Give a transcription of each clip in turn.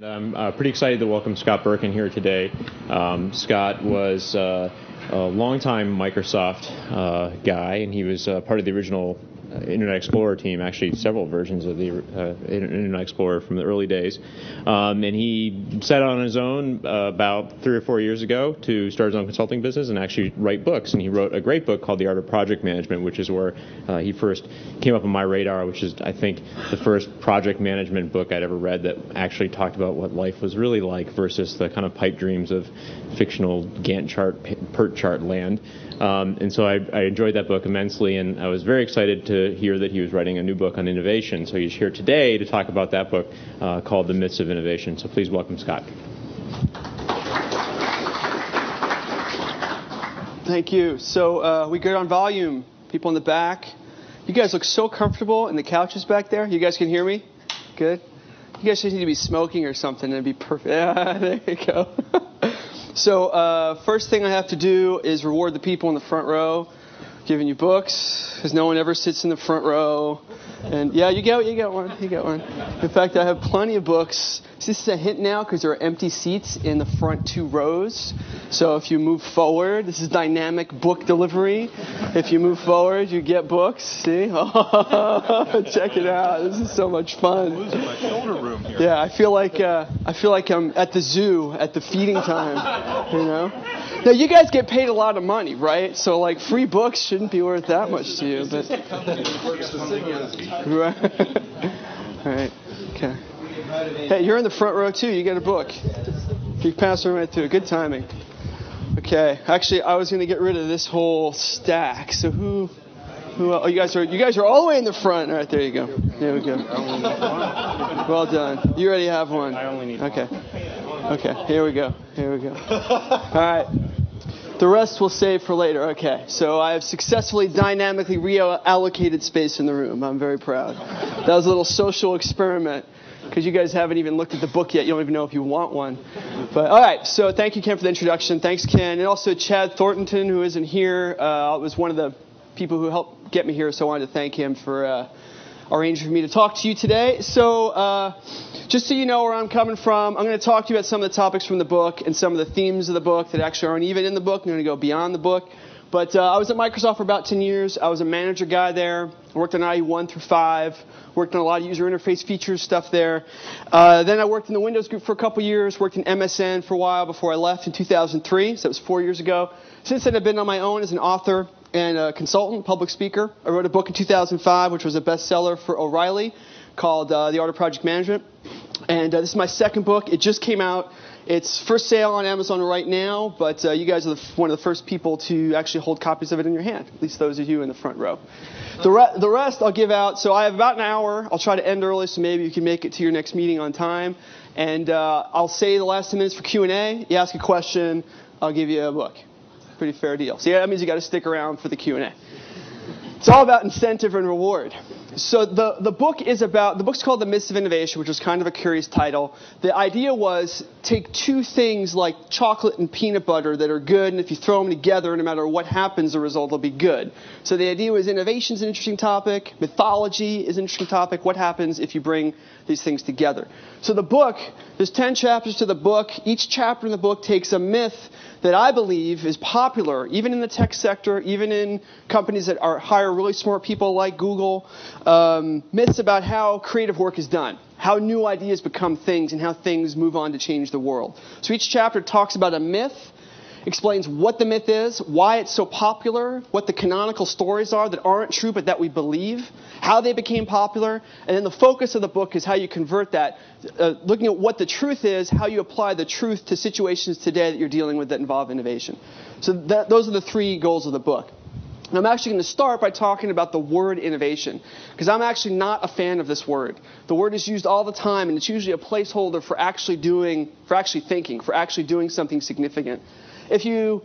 I'm pretty excited to welcome Scott Berkun here today. Scott was a longtime Microsoft guy, and he was part of the original Internet Explorer team, actually several versions of the Internet Explorer from the early days. And he set out on his own about 3 or 4 years ago to start his own consulting business and actually write books. And he wrote a great book called The Art of Project Management, which is where he first came up on my radar, which is, I think, the first project management book I'd ever read that actually talked about what life was really like versus the kind of pipe dreams of fictional Gantt chart, PERT chart land. And so I enjoyed that book immensely, and I was very excited to hear that he was writing a new book on innovation. So he's here today to talk about that book called The Myths of Innovation. So please welcome Scott. Thank you. So we good on volume? People in the back? You guys look so comfortable in the couches back there. You guys can hear me? Good. You guys just need to be smoking or something and it'd be perfect. Yeah, there you go. So first thing I have to do is reward the people in the front row, giving you books, because no one ever sits in the front row. And yeah, you get one. In fact, I have plenty of books. So this is a hint now because there are empty seats in the front 2 rows. So if you move forward, this is dynamic book delivery. If you move forward, you get books. See? Oh, check it out. This is so much fun. I'm losing my shoulder room here. Yeah, I feel like I'm at the zoo at the feeding time. You know. Now you guys get paid a lot of money, right? So like free books shouldn't be worth that much to you. But right. All right. Okay. Hey, you're in the front row too. You get a book. You pass them right through. Good timing. Okay. Actually, I was going to get rid of this whole stack. So who? Oh, you guys are all the way in the front. All right, there you go. There we go. Well done. You already have one. I only need one. Okay. Here we go. All right. The rest we'll save for later. Okay. So I have successfully dynamically reallocated space in the room. I'm very proud. That was a little social experiment because you guys haven't even looked at the book yet. You don't even know if you want one. But all right. So thank you, Ken, for the introduction. Thanks, Ken. And also Chad Thornton, who isn't here, was one of the people who helped get me here. So I wanted to thank him for arranging for me to talk to you today. So just so you know where I'm coming from, I'm going to talk to you about some of the topics from the book and some of the themes of the book that actually aren't even in the book. I'm going to go beyond the book. But I was at Microsoft for about 10 years. I was a manager guy there. I worked on IE 1 through 5. Worked on a lot of user interface features stuff there. Then I worked in the Windows group for a couple years. Worked in MSN for a while before I left in 2003. So that was 4 years ago. Since then, I've been on my own as an author and a consultant, public speaker. I wrote a book in 2005, which was a bestseller for O'Reilly, called The Art of Project Management. And this is my second book. It just came out. It's for sale on Amazon right now, but you guys are one of the first people to actually hold copies of it in your hand, at least those of you in the front row. The rest I'll give out. So I have about an hour. I'll try to end early, so maybe you can make it to your next meeting on time. And I'll say the last 10 minutes for Q&A. You ask a question, I'll give you a book. Pretty fair deal. So yeah, that means you got to stick around for the Q&A. It's all about incentive and reward. So the book's called The Myths of Innovation, which was kind of a curious title. The idea was take two things like chocolate and peanut butter that are good, and if you throw them together, no matter what happens, the result will be good. So the idea was innovation is an interesting topic, mythology is an interesting topic, what happens if you bring these things together. So the book, there's 10 chapters to the book. Each chapter in the book takes a myth that I believe is popular, even in the tech sector, even in companies that hire really smart people like Google, myths about how creative work is done, how new ideas become things, and how things move on to change the world. So each chapter talks about a myth, explains what the myth is, why it's so popular, what the canonical stories are that aren't true but that we believe, how they became popular, and then the focus of the book is how you convert that, looking at what the truth is, how you apply the truth to situations today that you're dealing with that involve innovation. So those are the 3 goals of the book. And I'm actually going to start by talking about the word innovation, because I'm actually not a fan of this word. The word is used all the time, and it's usually a placeholder for actually thinking, for actually doing something significant. If you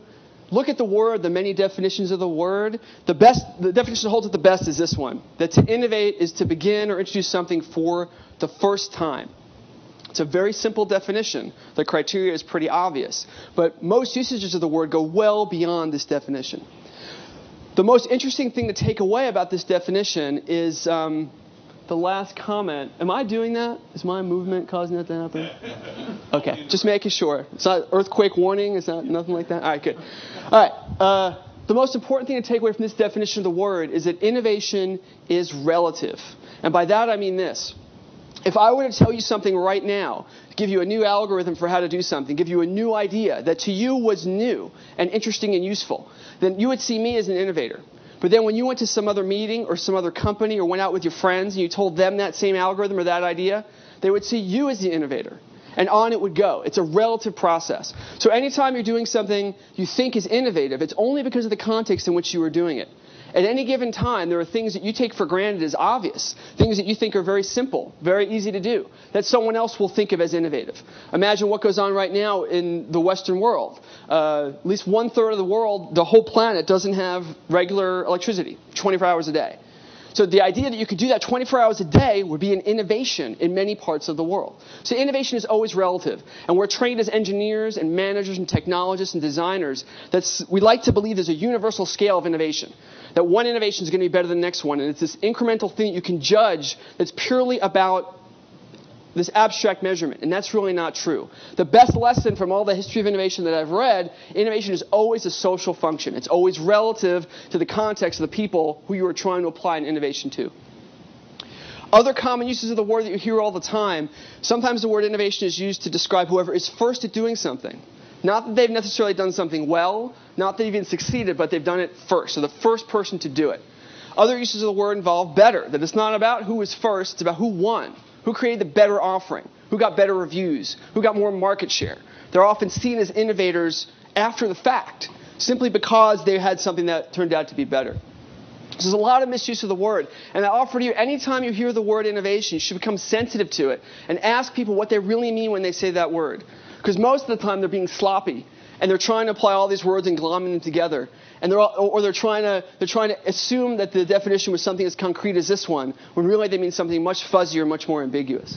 look at the word, the many definitions of the word, the definition that holds it the best is this one, that to innovate is to begin or introduce something for the first time. It's a very simple definition. The criteria is pretty obvious. But most usages of the word go well beyond this definition. The most interesting thing to take away about this definition is the last comment. Am I doing that? Is my movement causing that to happen? Okay, just making sure. It's not earthquake warning. It's not nothing like that. All right, good. All right. The most important thing to take away from this definition of the word is that innovation is relative. And by that I mean this. If I were to tell you something right now, give you a new algorithm for how to do something, give you a new idea that to you was new and interesting and useful, then you would see me as an innovator. But then when you went to some other meeting or some other company or went out with your friends and you told them that same algorithm or that idea, they would see you as the innovator. And on it would go. It's a relative process. So anytime you're doing something you think is innovative, it's only because of the context in which you were doing it. At any given time, there are things that you take for granted as obvious, things that you think are very simple, very easy to do, that someone else will think of as innovative. Imagine what goes on right now in the Western world. At least 1/3 of the world, the whole planet, doesn't have regular electricity, 24 hours a day. So the idea that you could do that 24 hours a day would be an innovation in many parts of the world. So innovation is always relative. And we're trained as engineers and managers and technologists and designers that we like to believe there's a universal scale of innovation. That one innovation is going to be better than the next one. And it's this incremental thing you can judge that's purely about this abstract measurement. And that's really not true. The best lesson from all the history of innovation that I've read, innovation is always a social function. It's always relative to the context of the people who you are trying to apply an innovation to. Other common uses of the word that you hear all the time, sometimes the word innovation is used to describe whoever is first at doing something. Not that they've necessarily done something well, not that they've even succeeded, but they've done it first. So the first person to do it. Other uses of the word involve better, that it's not about who was first, it's about who won. Who created the better offering? Who got better reviews? Who got more market share? They're often seen as innovators after the fact, simply because they had something that turned out to be better. So there's a lot of misuse of the word. And I offer to you, anytime you hear the word innovation, you should become sensitive to it and ask people what they really mean when they say that word. Because most of the time they're being sloppy. And they're trying to apply all these words and glom them together. And they're trying to assume that the definition was something as concrete as this one, when really they mean something much fuzzier, much more ambiguous.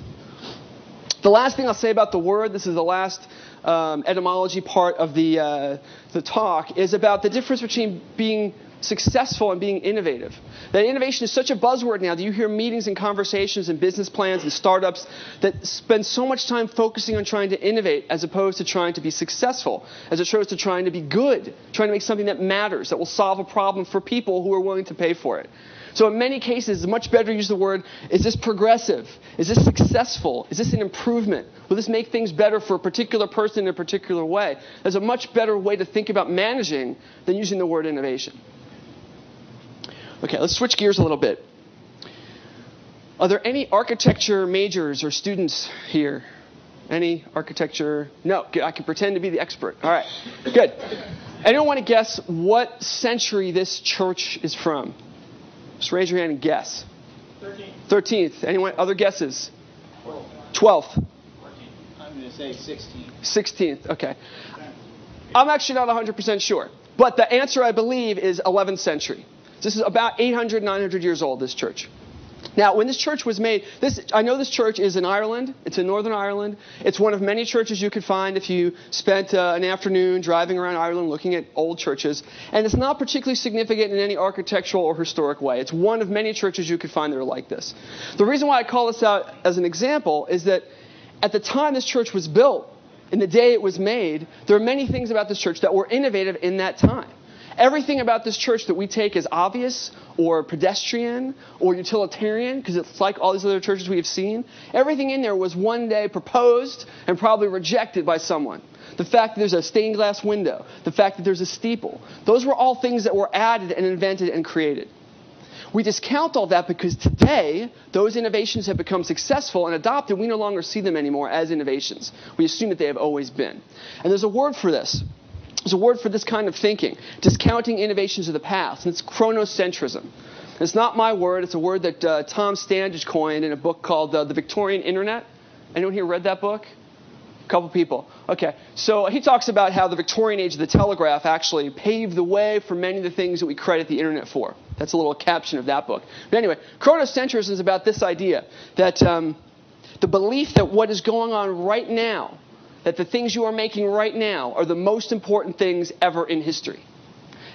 The last thing I'll say about the word, this is the last etymology part of the talk, is about the difference between being successful and being innovative. That innovation is such a buzzword now that you hear meetings and conversations and business plans and startups that spend so much time focusing on trying to innovate as opposed to trying to be successful, as opposed to trying to be good, trying to make something that matters, that will solve a problem for people who are willing to pay for it. So in many cases, it's much better to use the word, is this progressive? Is this successful? Is this an improvement? Will this make things better for a particular person in a particular way? There's a much better way to think about managing than using the word innovation. Okay, let's switch gears a little bit. Are there any architecture majors or students here? Any architecture? No, good. I can pretend to be the expert. All right, good. Anyone want to guess what century this church is from? Just raise your hand and guess. 13th. Anyone? Other guesses? 12th. 14th. I'm going to say 16th. 16th. Okay. I'm actually not 100% sure. But the answer, I believe, is 11th century. This is about 800, 900 years old, this church. Now, when this church was made, I know this church is in Ireland. It's in Northern Ireland. It's one of many churches you could find if you spent an afternoon driving around Ireland looking at old churches. And it's not particularly significant in any architectural or historic way. It's one of many churches you could find that are like this. The reason why I call this out as an example is that at the time this church was built, in the day it was made, there are many things about this church that were innovative in that time. Everything about this church that we take as obvious or pedestrian or utilitarian, because it's like all these other churches we have seen, everything in there was one day proposed and probably rejected by someone. The fact that there's a stained glass window, the fact that there's a steeple, those were all things that were added and invented and created. We discount all that because today, those innovations have become successful and adopted. We no longer see them anymore as innovations. We assume that they have always been. And there's a word for this. There's a word for this kind of thinking, discounting innovations of the past, and it's chronocentrism. And it's not my word. It's a word that Tom Standage coined in a book called The Victorian Internet. Anyone here read that book? A couple people. Okay. So he talks about how the Victorian age of the telegraph actually paved the way for many of the things that we credit the Internet for. That's a little caption of that book. But anyway, chronocentrism is about this idea that the belief that what is going on right now, that the things you are making right now are the most important things ever in history.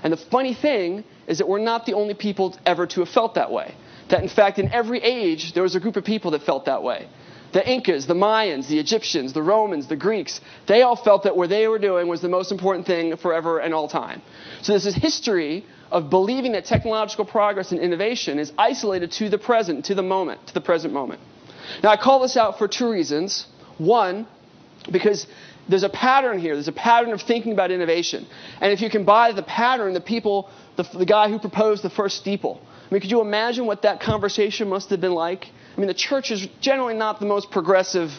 And the funny thing is that we're not the only people ever to have felt that way. that in fact in every age there was a group of people that felt that way. The Incas, the Mayans, the Egyptians, the Romans, the Greeks, they all felt that what they were doing was the most important thing forever and all time. So this is history of believing that technological progress and innovation is isolated to the present, to the moment, to the present moment. Now I call this out for two reasons. One, because there's a pattern here. There's a pattern of thinking about innovation. And if you can buy the pattern, the guy who proposed the first steeple, I mean, could you imagine what that conversation must have been like? I mean, the church is generally not the most progressive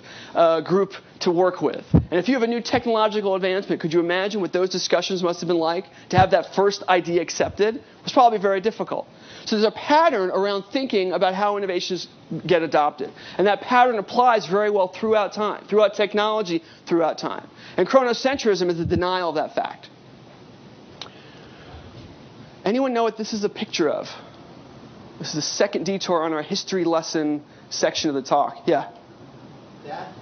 group to work with. And if you have a new technological advancement, could you imagine what those discussions must have been like to have that first idea accepted? It was probably very difficult. So there's a pattern around thinking about how innovations get adopted. And that pattern applies very well throughout time, throughout technology, throughout time. And chronocentrism is a denial of that fact. Anyone know what this is a picture of? This is the second detour on our history lesson section of the talk. Yeah? That,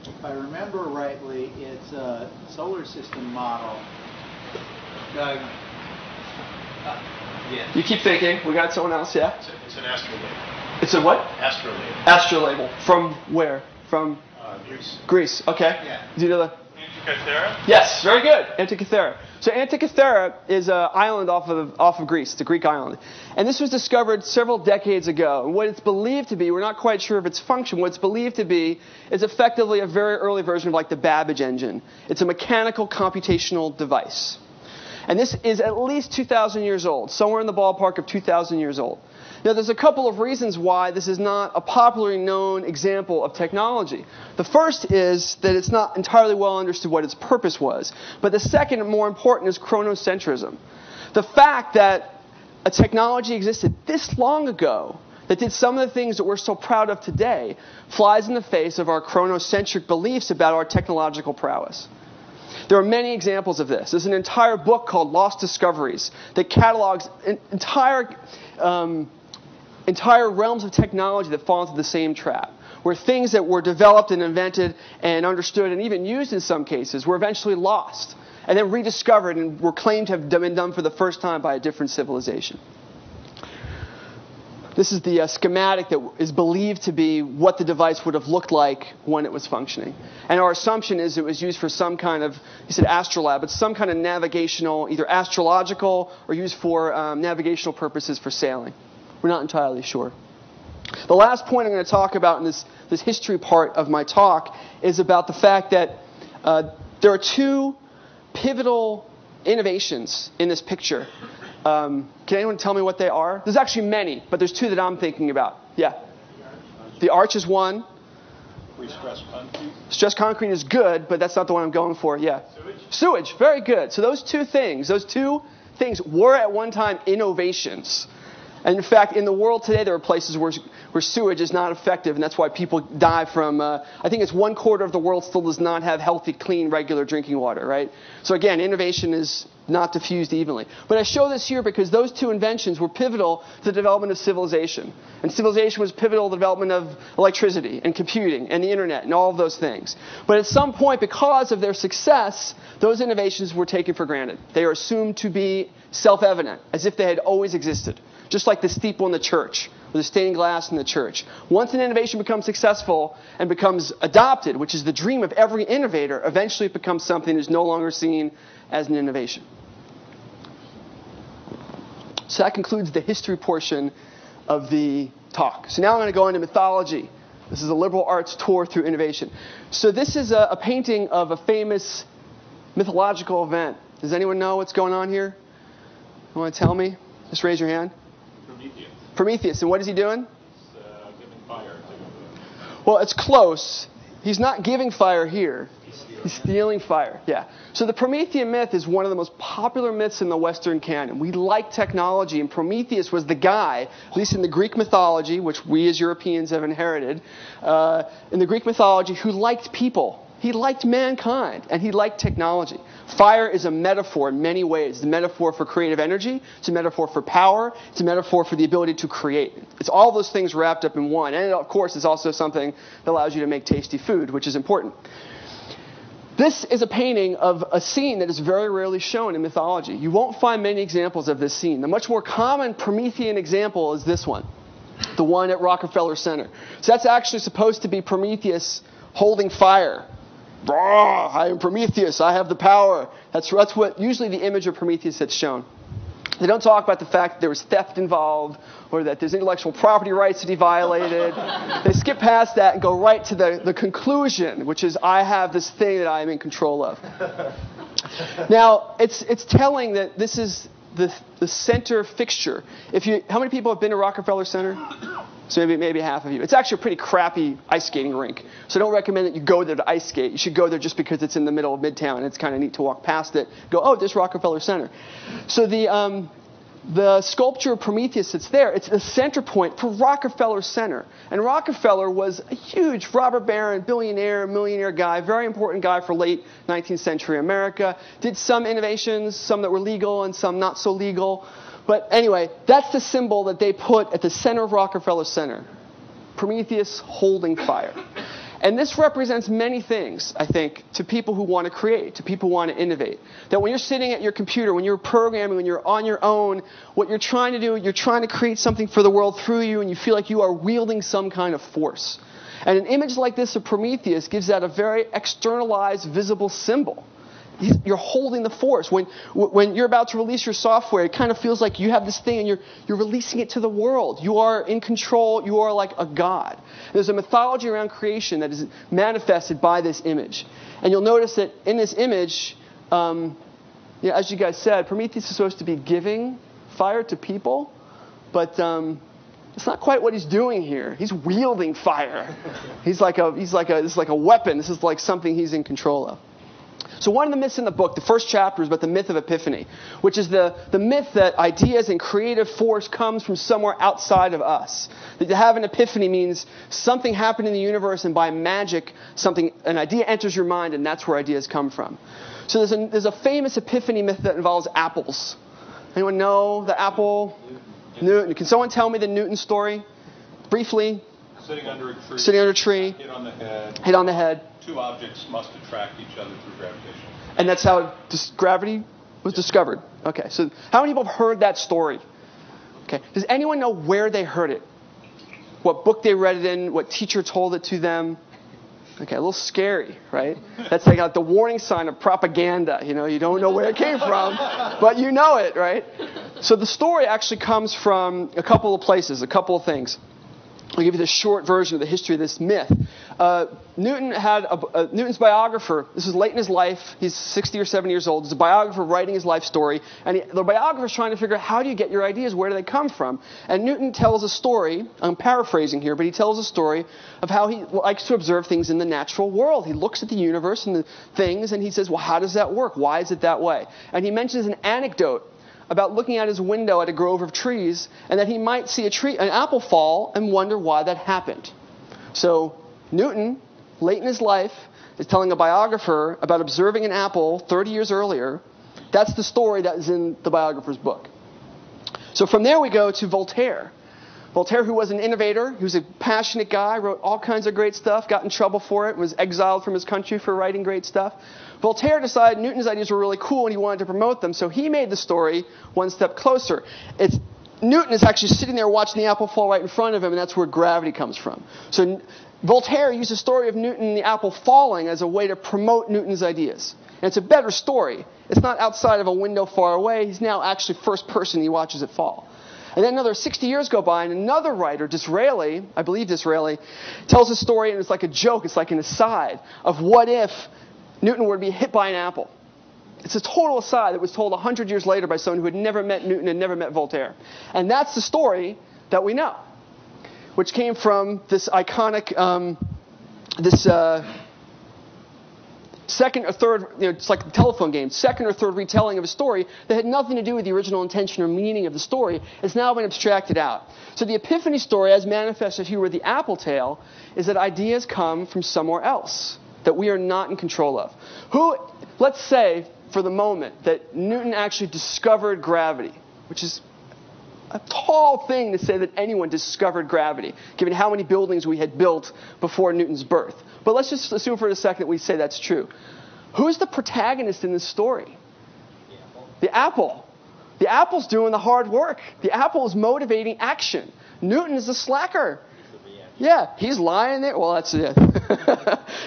if I remember rightly, it's a solar system model. Doug? Yeah. You keep thinking. We got someone else, yeah? It's an astrolabe. It's a what? Astrolabe. Astrolabel. From where? From Greece. Greece. Okay. Yeah. Do you know the... Antikythera? Yes, very good. Antikythera. So Antikythera is an island off of Greece. It's a Greek island. And this was discovered several decades ago. And what it's believed to be, we're not quite sure of its function, what it's believed to be is effectively a very early version of like the Babbage engine. It's a mechanical computational device. And this is at least 2,000 years old, somewhere in the ballpark of 2,000 years old. Now, there's a couple of reasons why this is not a popularly known example of technology. The first is that it's not entirely well understood what its purpose was. But the second, and more important, is chronocentrism. The fact that a technology existed this long ago that did some of the things that we're so proud of today flies in the face of our chronocentric beliefs about our technological prowess. There are many examples of this. There's an entire book called Lost Discoveries that catalogs entire realms of technology that fall into the same trap, where things that were developed and invented and understood and even used in some cases were eventually lost and then rediscovered and were claimed to have been done for the first time by a different civilization. This is the schematic that is believed to be what the device would have looked like when it was functioning. And our assumption is it was used for some kind of, you said astrolabe, but some kind of navigational, either astrological or used for navigational purposes for sailing. We're not entirely sure. The last point I'm going to talk about in this history part of my talk is about the fact that there are two pivotal innovations in this picture. Can anyone tell me what they are? There's actually many, but there's two that I'm thinking about. Yeah. The arch is one. Stress concrete. Stress concrete is good, but that's not the one I'm going for. Yeah. Sewage. Very good. So those two things were at one time innovations. And in fact, in the world today, there are places where sewage is not effective, and that's why people die from, I think it's 1/4 of the world still does not have healthy, clean, regular drinking water, right? So again, innovation is not diffused evenly. But I show this here because those two inventions were pivotal to the development of civilization. And civilization was pivotal to the development of electricity and computing and the internet and all of those things. But at some point, because of their success, those innovations were taken for granted. They are assumed to be self-evident, as if they had always existed. Just like the steeple in the church, or the stained glass in the church. Once an innovation becomes successful and becomes adopted, which is the dream of every innovator, eventually it becomes something that is no longer seen as an innovation. So that concludes the history portion of the talk. So now I'm going to go into mythology. This is a liberal arts tour through innovation. So this is a painting of a famous mythological event. Does anyone know what's going on here? You want to tell me? Just raise your hand. Prometheus. Prometheus. And what is he doing? He's giving fire to Well, it's close. He's not giving fire here. He's stealing fire. Yeah. So the Promethean myth is one of the most popular myths in the Western canon. We like technology, and Prometheus was the guy, at least in the Greek mythology, which we as Europeans have inherited, in the Greek mythology, who liked people. He liked mankind, and he liked technology. Fire is a metaphor in many ways. It's a metaphor for creative energy. It's a metaphor for power. It's a metaphor for the ability to create. It's all those things wrapped up in one. And, of course, it's also something that allows you to make tasty food, which is important. This is a painting of a scene that is very rarely shown in mythology. You won't find many examples of this scene. The much more common Promethean example is this one. the one at Rockefeller Center. So that's actually supposed to be Prometheus holding fire. I am Prometheus. I have the power. That's what usually the image of Prometheus that's shown. They don't talk about the fact that there was theft involved or that there's intellectual property rights that he violated. They skip past that and go right to the conclusion, which is, I have this thing that I am in control of. Now, it's telling that this is the center fixture. How many people have been to Rockefeller Center? So maybe half of you. It's actually a pretty crappy ice skating rink. So I don't recommend that you go there to ice skate. You should go there just because it's in the middle of Midtown and it's kind of neat to walk past it. Go, oh, there's Rockefeller Center. So the sculpture of Prometheus that's there, it's the center point for Rockefeller Center. And Rockefeller was a huge robber baron, billionaire, millionaire guy, very important guy for late 19th century America. Did some innovations, some that were legal and some not so legal. But anyway, that's the symbol that they put at the center of Rockefeller Center. Prometheus holding fire. And this represents many things, I think, to people who want to create, to people who want to innovate. That when you're sitting at your computer, when you're programming, when you're on your own, what you're trying to do, you're trying to create something for the world through you, and you feel like you are wielding some kind of force. And an image like this of Prometheus gives that a very externalized, visible symbol. You're holding the force. When you're about to release your software, it kind of feels like you have this thing and you're releasing it to the world. You are in control. You are like a god. There's a mythology around creation that is manifested by this image. And you'll notice that in this image, as you guys said, Prometheus is supposed to be giving fire to people, but it's not quite what he's doing here. He's wielding fire. This is like a weapon. This is like something he's in control of. So one of the myths in the book, the first chapter, is about the myth of epiphany, which is the myth that ideas and creative force comes from somewhere outside of us. That to have an epiphany means something happened in the universe, and by magic, an idea enters your mind, and that's where ideas come from. So there's a famous epiphany myth that involves apples. Anyone know the apple? Newton. Can someone tell me the Newton story? Briefly. Sitting under a tree. Sitting under a tree. Hit on the head. Hit on the head. Two objects must attract each other through gravitation. And that's how gravity was discovered. Okay, so how many people have heard that story? Okay, does anyone know where they heard it? What book they read it in? What teacher told it to them? Okay, a little scary, right? That's like the warning sign of propaganda. You don't know where it came from, but you know it, right? So the story actually comes from a couple of places, a couple of things. I'll give you the short version of the history of this myth. Newton had Newton's biographer. This is late in his life. He's 60 or 70 years old. He's a biographer writing his life story. And the biographer's trying to figure out, how do you get your ideas? Where do they come from? And Newton tells a story. I'm paraphrasing here, but he tells a story of how he likes to observe things in the natural world. He looks at the universe and the things, and he says, well, how does that work? Why is it that way? And he mentions an anecdote about looking out his window at a grove of trees, and that he might see an apple fall and wonder why that happened. So Newton, late in his life, is telling a biographer about observing an apple 30 years earlier. That's the story that is in the biographer's book. So from there we go to Voltaire. Voltaire, who was an innovator, he was a passionate guy, wrote all kinds of great stuff, got in trouble for it, was exiled from his country for writing great stuff. Voltaire decided Newton's ideas were really cool and he wanted to promote them, so he made the story one step closer. Newton is actually sitting there watching the apple fall right in front of him, and that's where gravity comes from. So Voltaire used the story of Newton and the apple falling as a way to promote Newton's ideas. And it's a better story. It's not outside of a window far away. He's now actually first person. He watches it fall. And then another 60 years go by, and another writer, Disraeli, I believe Disraeli, tells a story, and it's like a joke. It's like an aside of what if Newton were to be hit by an apple. It's a total aside that was told 100 years later by someone who had never met Newton and never met Voltaire. And that's the story that we know, which came from this iconic, second or third, it's like a telephone game, second or third retelling of a story that had nothing to do with the original intention or meaning of the story. It's now been abstracted out. So the Epiphany story, as manifested here with the apple tale, is that ideas come from somewhere else that we are not in control of. Let's say, for the moment, that Newton actually discovered gravity, which is a tall thing to say that anyone discovered gravity, given how many buildings we had built before Newton's birth. But let's just assume for a second that we say that's true. Who's the protagonist in this story? The apple. The apple's doing the hard work. The apple is motivating action. Newton is a slacker. Yeah, he's lying there. Well, that's it.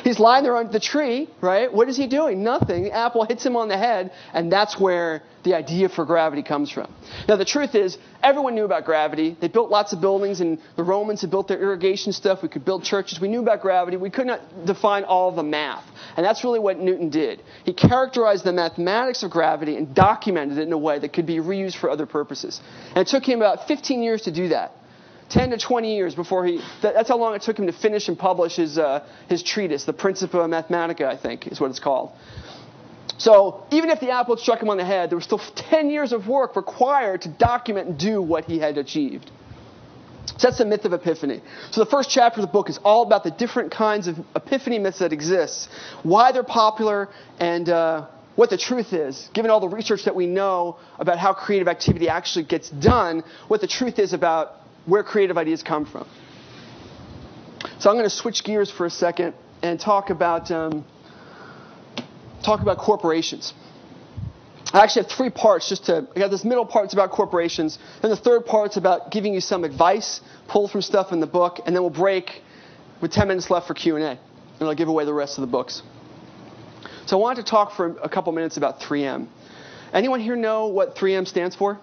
He's lying there under the tree, right? What is he doing? Nothing. The apple hits him on the head, and that's where the idea for gravity comes from. Now, the truth is, everyone knew about gravity. They built lots of buildings, and the Romans had built their irrigation stuff. We could build churches. We knew about gravity. We could not define all the math. And that's really what Newton did. He characterized the mathematics of gravity and documented it in a way that could be reused for other purposes. And it took him about 15 years to do that. 10 to 20 years before that's how long it took him to finish and publish his treatise, the Principia Mathematica, I think is what it's called. So even if the apple had struck him on the head, there was still 10 years of work required to document and do what he had achieved. So that's the myth of epiphany. So the first chapter of the book is all about the different kinds of epiphany myths that exist, why they're popular, and what the truth is, given all the research that we know about how creative activity actually gets done, what the truth is about where creative ideas come from. So I'm going to switch gears for a second and talk about corporations. I actually have three parts. I got this middle part's about corporations. Then the third part's about giving you some advice, pulled from stuff in the book, and then we'll break with 10 minutes left for Q&A. And I'll give away the rest of the books. So I wanted to talk for a couple minutes about 3M. Anyone here know what 3M stands for?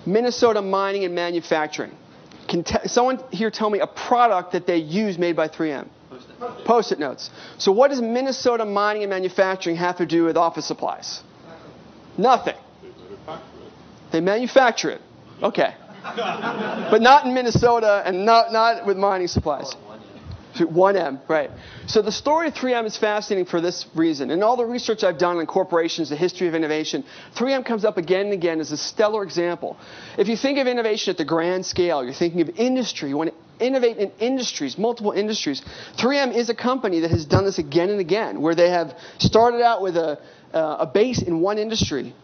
Minnesota Mining and Manufacturing. Can someone here tell me a product that they use made by 3M? Post-it notes. So what does Minnesota Mining and Manufacturing have to do with office supplies? Nothing. They manufacture it. Okay. But not in Minnesota and not with mining supplies. 1M, right. So the story of 3M is fascinating for this reason. In all the research I've done on corporations, the history of innovation, 3M comes up again and again as a stellar example. If you think of innovation at the grand scale, you're thinking of industry, you want to innovate in industries, multiple industries. 3M is a company that has done this again and again, where they have started out with a base in one industry,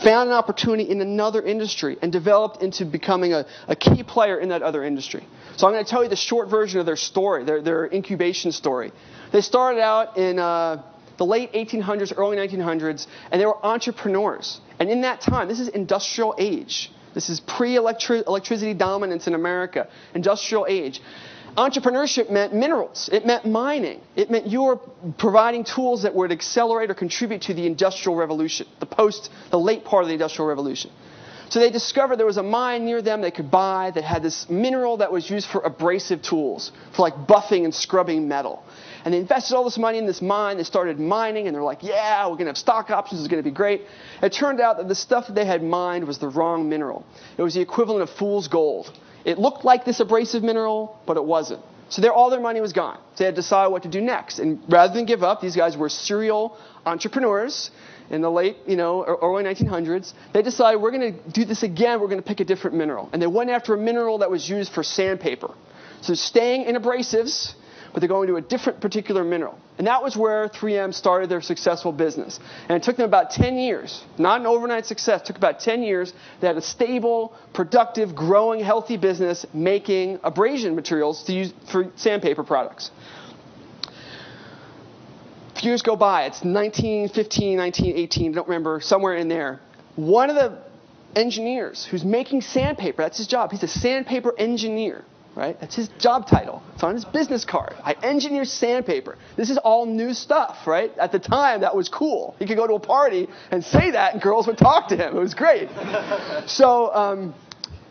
found an opportunity in another industry, and developed into becoming a key player in that other industry. So I'm going to tell you the short version of their story, their incubation story. They started out in the late 1800s, early 1900s, and they were entrepreneurs. And in that time, this is industrial age. This is pre-electricity dominance in America, industrial age. Entrepreneurship meant minerals. It meant mining. It meant you were providing tools that would accelerate or contribute to the Industrial Revolution, the late part of the Industrial Revolution. So they discovered there was a mine near them they could buy that had this mineral that was used for abrasive tools, for like buffing and scrubbing metal. And they invested all this money in this mine. They started mining, and they're like, yeah, we're going to have stock options. It's going to be great. It turned out that the stuff that they had mined was the wrong mineral. It was the equivalent of fool's gold. It looked like this abrasive mineral, but it wasn't. So all their money was gone. So they had to decide what to do next. And rather than give up, these guys were serial entrepreneurs in the late, early 1900s. They decided, we're going to do this again. We're going to pick a different mineral. And they went after a mineral that was used for sandpaper. So staying in abrasives, but they're going to a different particular mineral. And that was where 3M started their successful business. And it took them about 10 years. Not an overnight success. It took about 10 years. They had a stable, productive, growing, healthy business making abrasion materials to use for sandpaper products. A few years go by. It's 1915, 1918. I don't remember. Somewhere in there. One of the engineers who's making sandpaper, that's his job. He's a sandpaper engineer. Right? That's his job title. It's on his business card. I engineer sandpaper. This is all new stuff, right? At the time, that was cool. He could go to a party and say that, and girls would talk to him. It was great. So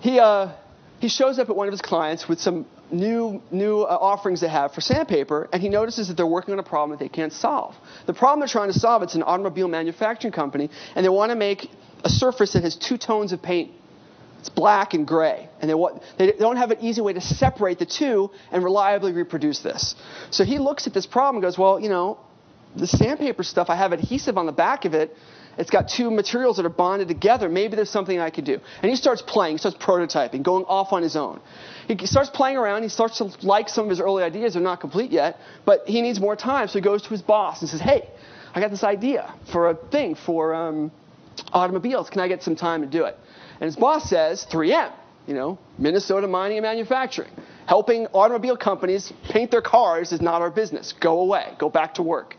he shows up at one of his clients with some new offerings they have for sandpaper, and he notices that they're working on a problem that they can't solve. The problem they're trying to solve, it's an automobile manufacturing company, and they want to make a surface that has two tones of paint. It's black and gray. And they don't have an easy way to separate the two and reliably reproduce this. So he looks at this problem and goes, well, the sandpaper stuff, I have adhesive on the back of it. It's got two materials that are bonded together. Maybe there's something I could do. And he starts playing. He starts prototyping, going off on his own. He starts playing around. He starts to like some of his early ideas. They're not complete yet. But he needs more time. So he goes to his boss and says, hey, I got this idea for a thing for automobiles. Can I get some time to do it? And his boss says, 3M, Minnesota Mining and Manufacturing. Helping automobile companies paint their cars is not our business. Go away. Go back to work.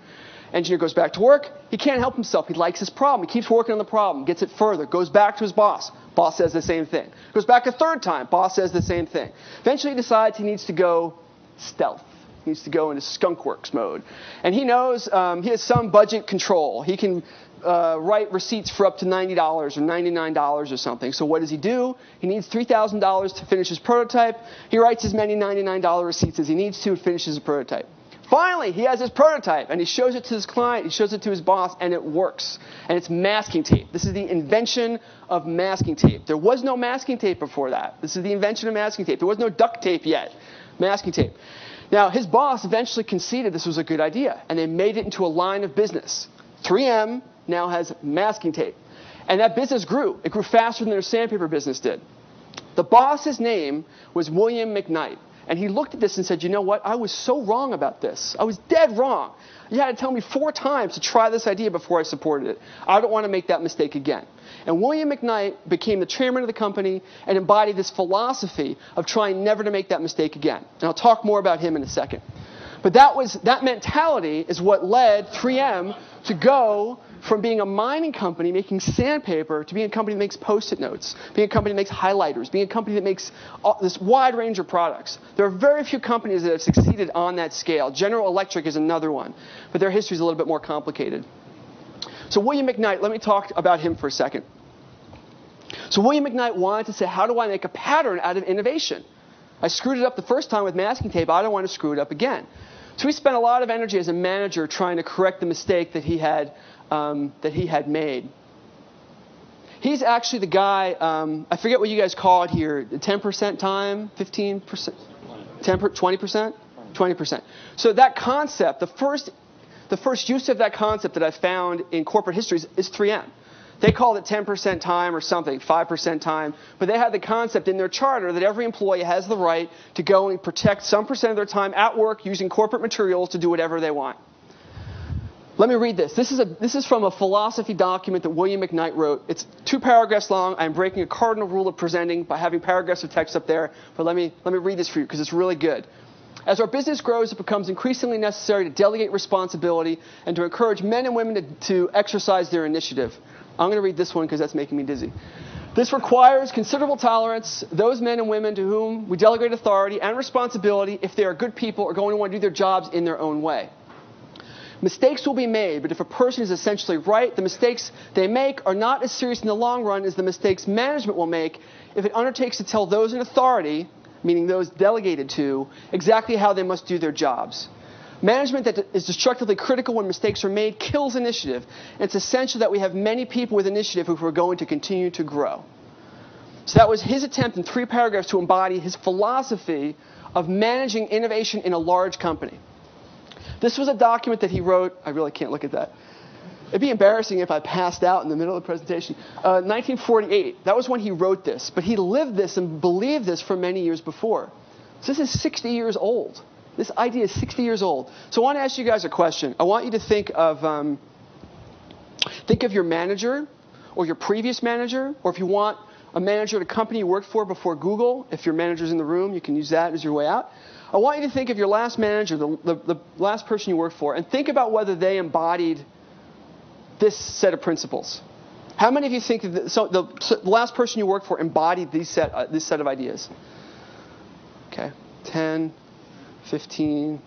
Engineer goes back to work. He can't help himself. He likes his problem. He keeps working on the problem, gets it further, goes back to his boss. Boss says the same thing. Goes back a third time. Boss says the same thing. Eventually he decides he needs to go stealth. He needs to go into skunkworks mode. And he knows he has some budget control. He can write receipts for up to $90 or $99 or something. So what does he do? He needs $3,000 to finish his prototype. He writes as many $99 receipts as he needs to and finishes the prototype. Finally, he has his prototype, and he shows it to his client, he shows it to his boss, and it works. And it's masking tape. This is the invention of masking tape. There was no masking tape before that. This is the invention of masking tape. There was no duct tape yet. Masking tape. Now, his boss eventually conceded this was a good idea, and they made it into a line of business. 3M now has masking tape. And that business grew. It grew faster than their sandpaper business did. The boss's name was William McKnight. And he looked at this and said, you know what? I was so wrong about this. I was dead wrong. You had to tell me 4 times to try this idea before I supported it. I don't want to make that mistake again. And William McKnight became the chairman of the company and embodied this philosophy of trying never to make that mistake again. And I'll talk more about him in a second. But that mentality is what led 3M to go from being a mining company making sandpaper to being a company that makes Post-it notes, being a company that makes highlighters, being a company that makes this wide range of products. There are very few companies that have succeeded on that scale. General Electric is another one, but their history is a little bit more complicated. So William McKnight, let me talk about him for a second. So William McKnight wanted to say, how do I make a pattern out of innovation? I screwed it up the first time with masking tape. I don't want to screw it up again. So he spent a lot of energy as a manager trying to correct the mistake that he had made. He's actually the guy, I forget what you guys call it here, 10% time, 15%, 20%? 20%. So that concept, the first use of that concept that I found in corporate history is 3M. They called it 10% time or something, 5% time, but they had the concept in their charter that every employee has the right to go and protect some percent of their time at work using corporate materials to do whatever they want. Let me read this. This is from a philosophy document that William McKnight wrote. It's 2 paragraphs long. I'm breaking a cardinal rule of presenting by having paragraphs of text up there, but let me read this for you because it's really good. As our business grows, it becomes increasingly necessary to delegate responsibility and to encourage men and women to exercise their initiative. I'm going to read this one because that's making me dizzy. This requires considerable tolerance. Those men and women to whom we delegate authority and responsibility, if they are good people, are going to want to do their jobs in their own way. Mistakes will be made, but if a person is essentially right, the mistakes they make are not as serious in the long run as the mistakes management will make if it undertakes to tell those in authority, meaning those delegated to, exactly how they must do their jobs. Management that is destructively critical when mistakes are made kills initiative. And it's essential that we have many people with initiative if we're going to continue to grow. So that was his attempt in 3 paragraphs to embody his philosophy of managing innovation in a large company. This was a document that he wrote. I really can't look at that. It'd be embarrassing if I passed out in the middle of the presentation. 1948. That was when he wrote this. But he lived this and believed this for many years before. So this is 60 years old. This idea is 60 years old. So I want to ask you guys a question. I want you to think of your manager or your previous manager, or if you want a manager at a company you worked for before Google, if your manager's in the room, you can use that as your way out. I want you to think of your last manager, the last person you worked for, and think about whether they embodied this set of principles. How many of you think that the last person you worked for embodied this set of ideas? Okay, 10, 15.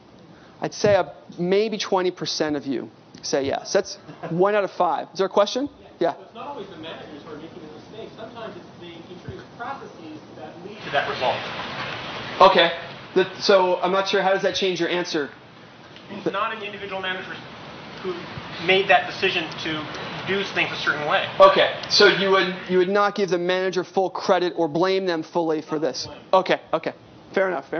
I'd say maybe 20% of you say yes. That's 1 out of 5. Is there a question? Yeah. So it's not always the managers who are making the mistakes. Sometimes it's the introduced processes that lead to that result. Okay. So I'm not sure. How does that change your answer? It's not an individual manager who made that decision to do things a certain way. Okay. So you would not give the manager full credit or blame them fully for this. Okay. Fair enough.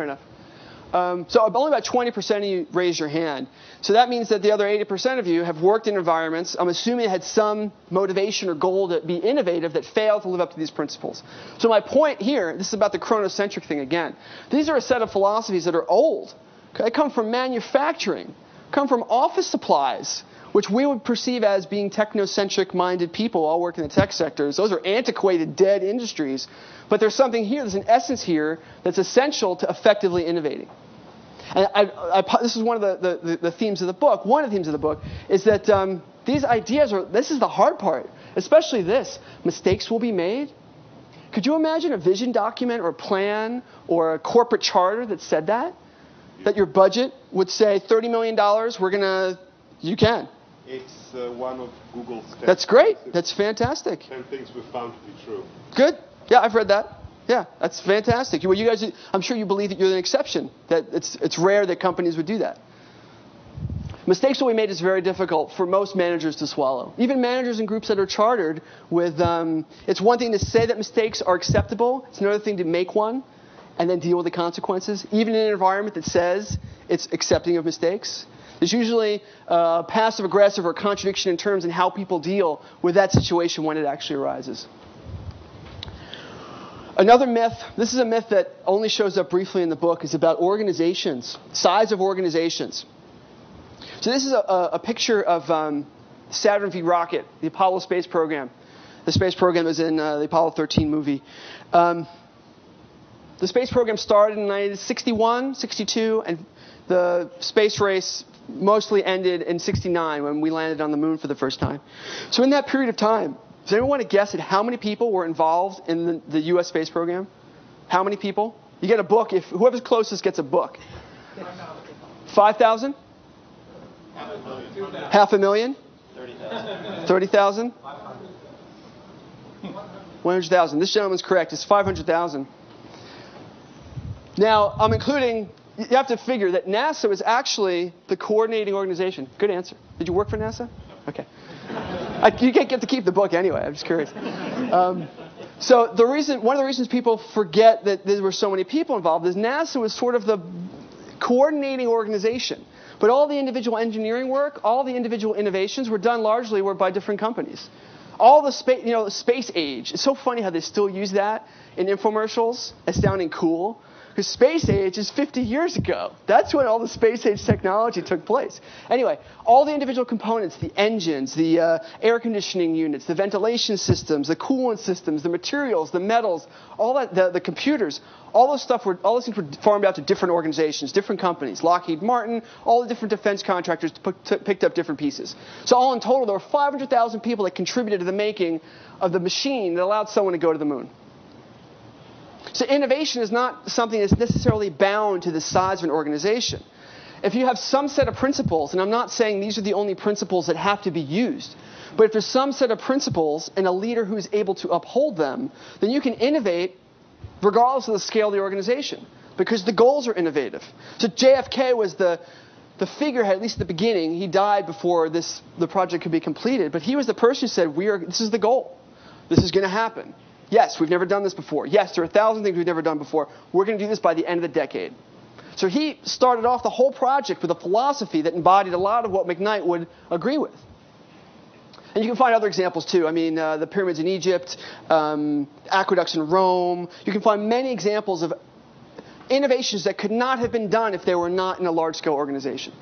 So only about 20% of you raised your hand. So that means that the other 80% of you have worked in environments, I'm assuming it had some motivation or goal to be innovative that failed to live up to these principles. So my point here, this is about the chronocentric thing again. These are a set of philosophies that are old. They come from manufacturing, come from office supplies, which we would perceive as being technocentric-minded people all work in the tech sectors. Those are antiquated, dead industries. But there's something here, there's an essence here that's essential to effectively innovating. And this is one of the themes of the book. One of the themes of the book is that these ideas this is the hard part, especially this. Mistakes will be made. Could you imagine a vision document or a plan or a corporate charter that said that? That your budget would say $30 million, you can. It's one of Google's 10. That's great. That's fantastic. 10 things we found to be true. Good. Yeah, I've read that. Yeah, that's fantastic. Well, you guys, I'm sure you believe that you're an exception, that it's rare that companies would do that. Mistakes will be made is very difficult for most managers to swallow. Even managers in groups that are chartered with, it's one thing to say that mistakes are acceptable. It's another thing to make one and then deal with the consequences. Even in an environment that says it's accepting of mistakes. There's usually passive-aggressive or contradiction in terms in how people deal with that situation when it actually arises. Another myth, this is a myth that only shows up briefly in the book, is about organizations, size of organizations. So this is a picture of Saturn V rocket, the Apollo space program. The space program is in the Apollo 13 movie. The space program started in 1961, 62, and the space race mostly ended in 69 when we landed on the moon for the first time. So in that period of time, does anyone want to guess at how many people were involved in the U.S. space program? How many people? You get a book. If whoever's closest gets a book. 5,000? 500,000? 30,000? 30,000? 100,000. This gentleman's correct. It's 500,000. Now, I'm including, you have to figure that NASA was actually the coordinating organization. Good answer. Did you work for NASA? Okay. You can't get to keep the book anyway. I'm just curious. So one of the reasons people forget that there were so many people involved is NASA was sort of the coordinating organization. But all the individual engineering work, all the individual innovations were done largely by different companies. All the space age. It's so funny how they still use that in infomercials as sounding cool. Because space age is 50 years ago. That's when all the space age technology took place. Anyway, all the individual components, the engines, the air conditioning units, the ventilation systems, the coolant systems, the materials, the metals, all that, the computers, all those things were farmed out to different organizations, different companies. Lockheed Martin, all the different defense contractors picked up different pieces. So all in total, there were 500,000 people that contributed to the making of the machine that allowed someone to go to the moon. So innovation is not something that's necessarily bound to the size of an organization. If you have some set of principles, and I'm not saying these are the only principles that have to be used, but if there's some set of principles and a leader who's able to uphold them, then you can innovate regardless of the scale of the organization, because the goals are innovative. So JFK was the figurehead, at least at the beginning. He died before the project could be completed, but he was the person who said, this is the goal. This is going to happen. Yes, we've never done this before. Yes, there are 1,000 things we've never done before. We're going to do this by the end of the decade. So he started off the whole project with a philosophy that embodied a lot of what McKnight would agree with. And you can find other examples too. I mean, the pyramids in Egypt, aqueducts in Rome. You can find many examples of innovations that could not have been done if they were not in a large-scale organization.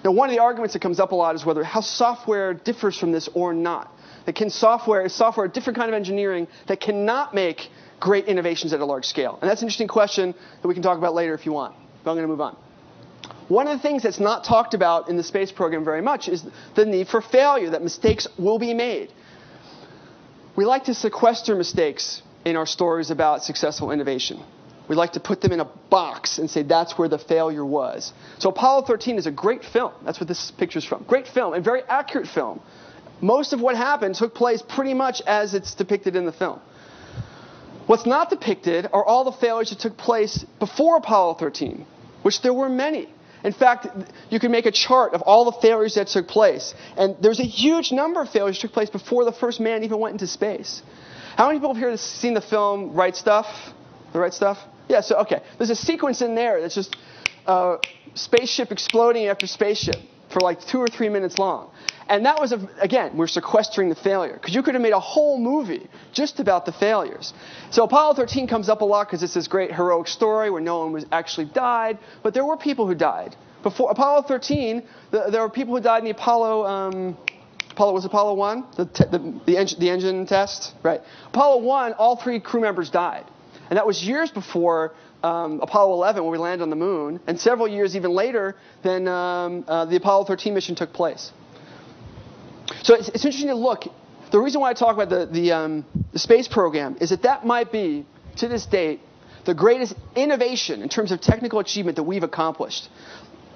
Now, one of the arguments that comes up a lot is whether how software differs from this or not. Is software a different kind of engineering that cannot make great innovations at a large scale? And that's an interesting question that we can talk about later if you want. But I'm going to move on. One of the things that's not talked about in the space program very much is the need for failure, that mistakes will be made. We like to sequester mistakes in our stories about successful innovation. We like to put them in a box and say that's where the failure was. So Apollo 13 is a great film. That's what this picture's from. Great film and very accurate film. Most of what happened took place pretty much as it's depicted in the film. What's not depicted are all the failures that took place before Apollo 13, which there were many. In fact, you can make a chart of all the failures that took place. And there's a huge number of failures that took place before the first man even went into space. How many people here have seen the film Right Stuff? The Right Stuff? Yeah, so, okay. There's a sequence in there that's just spaceship exploding after spaceship for like 2 or 3 minutes long. And that was, again, we're sequestering the failure. Because you could have made a whole movie just about the failures. So Apollo 13 comes up a lot because it's this great heroic story where no one was actually died. But there were people who died. Before Apollo 13, there were people who died in the Apollo 1? The engine test? Right. Apollo 1, all 3 crew members died. And that was years before Apollo 11, where we landed on the moon, and several years even later than the Apollo 13 mission took place. So it's interesting to look. The reason why I talk about the space program is that might be, to this date, the greatest innovation in terms of technical achievement that we've accomplished.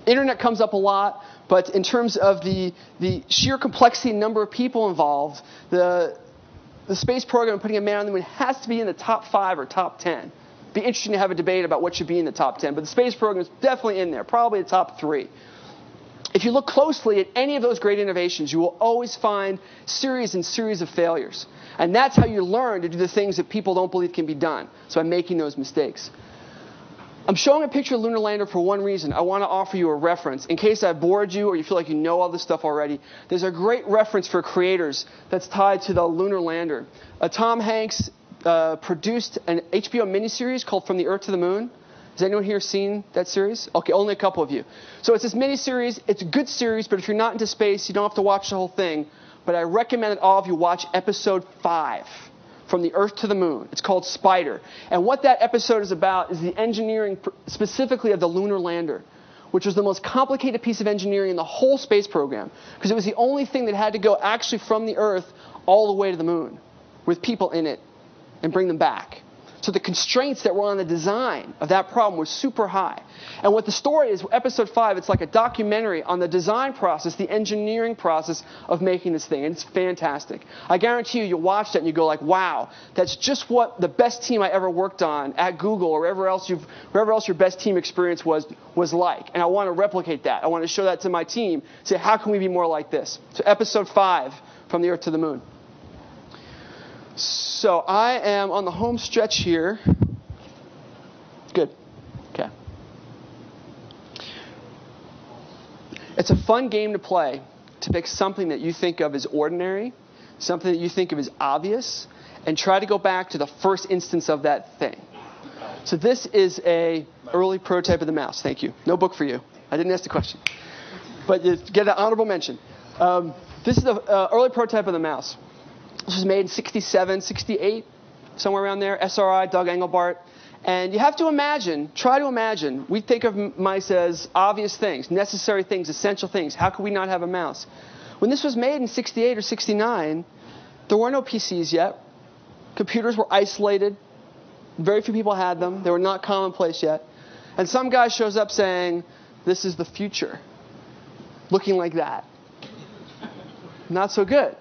Internet comes up a lot, but in terms of the sheer complexity and number of people involved, the space program putting a man on the moon has to be in the top 5 or top 10. It'd be interesting to have a debate about what should be in the top 10, but the space program is definitely in there, probably the top 3. If you look closely at any of those great innovations, you will always find series and series of failures. And that's how you learn to do the things that people don't believe can be done. So I'm making those mistakes. I'm showing a picture of the lunar lander for one reason. I want to offer you a reference. In case I bored you or you feel like you know all this stuff already, there's a great reference for creators that's tied to the lunar lander. Tom Hanks produced an HBO miniseries called From the Earth to the Moon. Has anyone here seen that series? Okay, only a couple of you. So it's this miniseries. It's a good series, but if you're not into space, you don't have to watch the whole thing. But I recommend that all of you watch episode 5. From the Earth to the Moon. It's called Spider. And what that episode is about is the engineering specifically of the lunar lander, which was the most complicated piece of engineering in the whole space program, because it was the only thing that had to go actually from the Earth all the way to the moon with people in it and bring them back. So the constraints that were on the design of that problem were super high. And what the story is, episode 5, it's like a documentary on the design process, the engineering process of making this thing. And it's fantastic. I guarantee you'll watch that and you go like, wow, that's just what the best team I ever worked on at Google or wherever else your best team experience was like. And I want to replicate that. I want to show that to my team. Say, how can we be more like this? So episode 5, From the Earth to the Moon. So I am on the home stretch here. Good. Okay. It's a fun game to play, to pick something that you think of as ordinary, something that you think of as obvious, and try to go back to the first instance of that thing. So this is an early prototype of the mouse. Thank you. No book for you. I didn't ask the question. But you get an honorable mention. This is the early prototype of the mouse. This was made in 67, 68, somewhere around there. SRI, Doug Engelbart. And you have to imagine, try to imagine, we think of mice as obvious things, necessary things, essential things. How could we not have a mouse? When this was made in 68 or 69, there were no PCs yet. Computers were isolated. Very few people had them. They were not commonplace yet. And some guy shows up saying, this is the future. Looking like that. Not so good.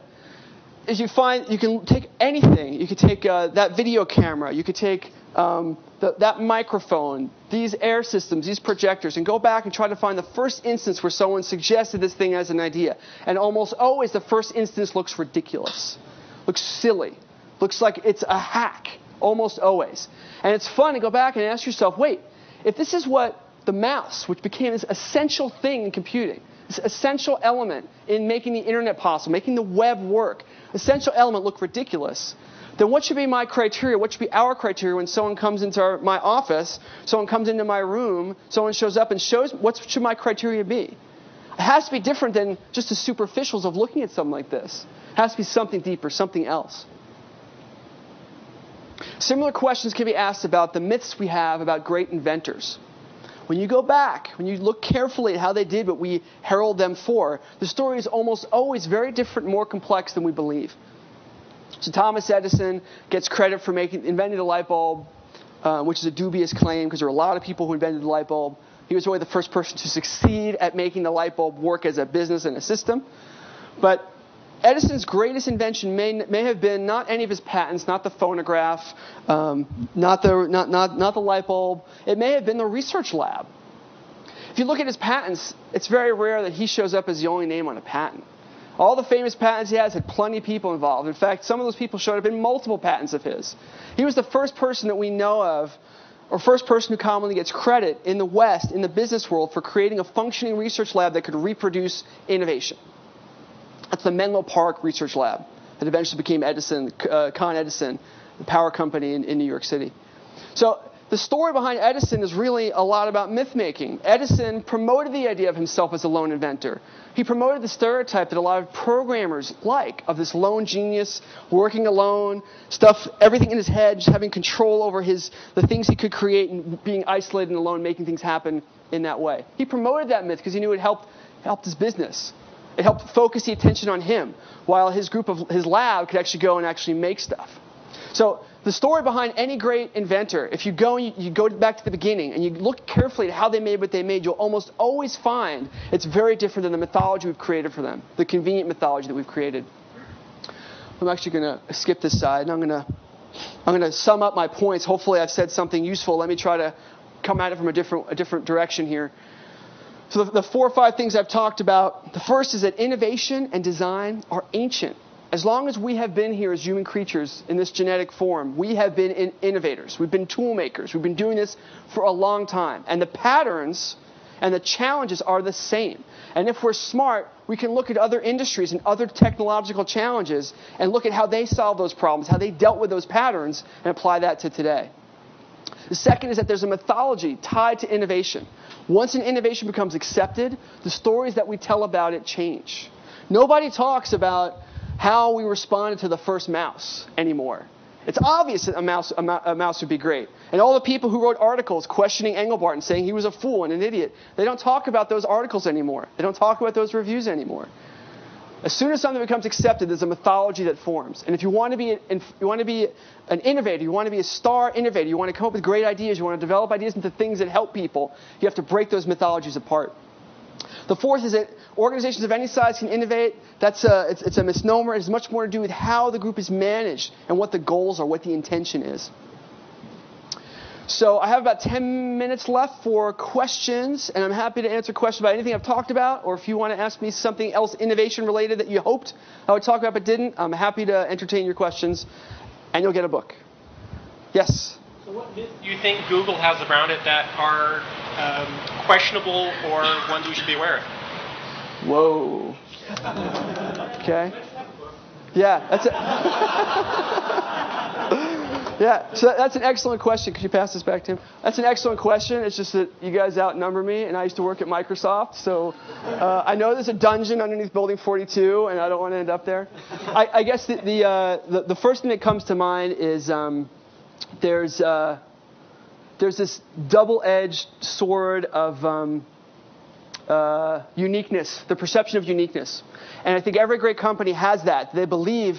As you find, you can take anything. You could take that video camera. You could take that microphone, these air systems, these projectors, and go back and try to find the first instance where someone suggested this thing as an idea. And almost always the first instance looks ridiculous, looks silly, looks like it's a hack, almost always. And it's fun to go back and ask yourself, wait, if this is what the mouse, which became this essential thing in computing, this essential element in making the internet possible, making the web work, essential element look ridiculous, then what should be my criteria? What should be our criteria when someone comes into my office, someone comes into my room, someone shows up and shows, what should my criteria be? It has to be different than just the superficials of looking at something like this. It has to be something deeper, something else. Similar questions can be asked about the myths we have about great inventors. When you go back, when you look carefully at how they did what we herald them for, the story is almost always very different, more complex than we believe. So Thomas Edison gets credit for inventing the light bulb, which is a dubious claim because there are a lot of people who invented the light bulb. He was really the first person to succeed at making the light bulb work as a business and a system. But Edison's greatest invention may have been not any of his patents, not the phonograph, not the light bulb. It may have been the research lab. If you look at his patents, it's very rare that he shows up as the only name on a patent. All the famous patents he has had plenty of people involved. In fact, some of those people showed up in multiple patents of his. He was the first person that we know of, or first person who commonly gets credit in the West, in the business world, for creating a functioning research lab that could reproduce innovation. That's the Menlo Park Research Lab that eventually became Edison, Con Edison, the power company in New York City. So the story behind Edison is really a lot about myth making. Edison promoted the idea of himself as a lone inventor. He promoted the stereotype that a lot of programmers like, of this lone genius, working alone, everything in his head, just having control over the things he could create and being isolated and alone, making things happen in that way. He promoted that myth because he knew it helped his business. It helped focus the attention on him, while his lab could actually go and actually make stuff. So the story behind any great inventor, if you go back to the beginning and you look carefully at how they made what they made, you'll almost always find it's very different than the mythology we've created for them, the convenient mythology that we've created. I'm actually going to skip this side, and I'm going to sum up my points. Hopefully I've said something useful. Let me try to come at it from a different direction here. So the 4 or 5 things I've talked about, the first is that innovation and design are ancient. As long as we have been here as human creatures in this genetic form, we have been innovators. We've been tool makers. We've been doing this for a long time. And the patterns and the challenges are the same. And if we're smart, we can look at other industries and other technological challenges and look at how they solve those problems, how they dealt with those patterns, and apply that to today. The second is that there's a mythology tied to innovation. Once an innovation becomes accepted, the stories that we tell about it change. Nobody talks about how we responded to the first mouse anymore. It's obvious that a mouse would be great. And all the people who wrote articles questioning Engelbart and saying he was a fool and an idiot, they don't talk about those articles anymore. They don't talk about those reviews anymore. As soon as something becomes accepted, there's a mythology that forms. And if you want to be an innovator, you want to be a star innovator, you want to come up with great ideas, you want to develop ideas into things that help people, you have to break those mythologies apart. The fourth is that organizations of any size can innovate. It's a misnomer. It has much more to do with how the group is managed and what the goals are, what the intention is. So I have about 10 minutes left for questions, and I'm happy to answer questions about anything I've talked about, or if you want to ask me something else innovation-related that you hoped I would talk about but didn't, I'm happy to entertain your questions, and you'll get a book. Yes? So what myths do you think Google has around it that are questionable or ones we should be aware of? Whoa. Okay. Yeah, that's it. Yeah, so that's an excellent question. Could you pass this back to him? That's an excellent question. It's just that you guys outnumber me, and I used to work at Microsoft, so I know there's a dungeon underneath Building 42, and I don't want to end up there. I guess the first thing that comes to mind is there's this double-edged sword of uniqueness, the perception of uniqueness. And I think every great company has that. They believe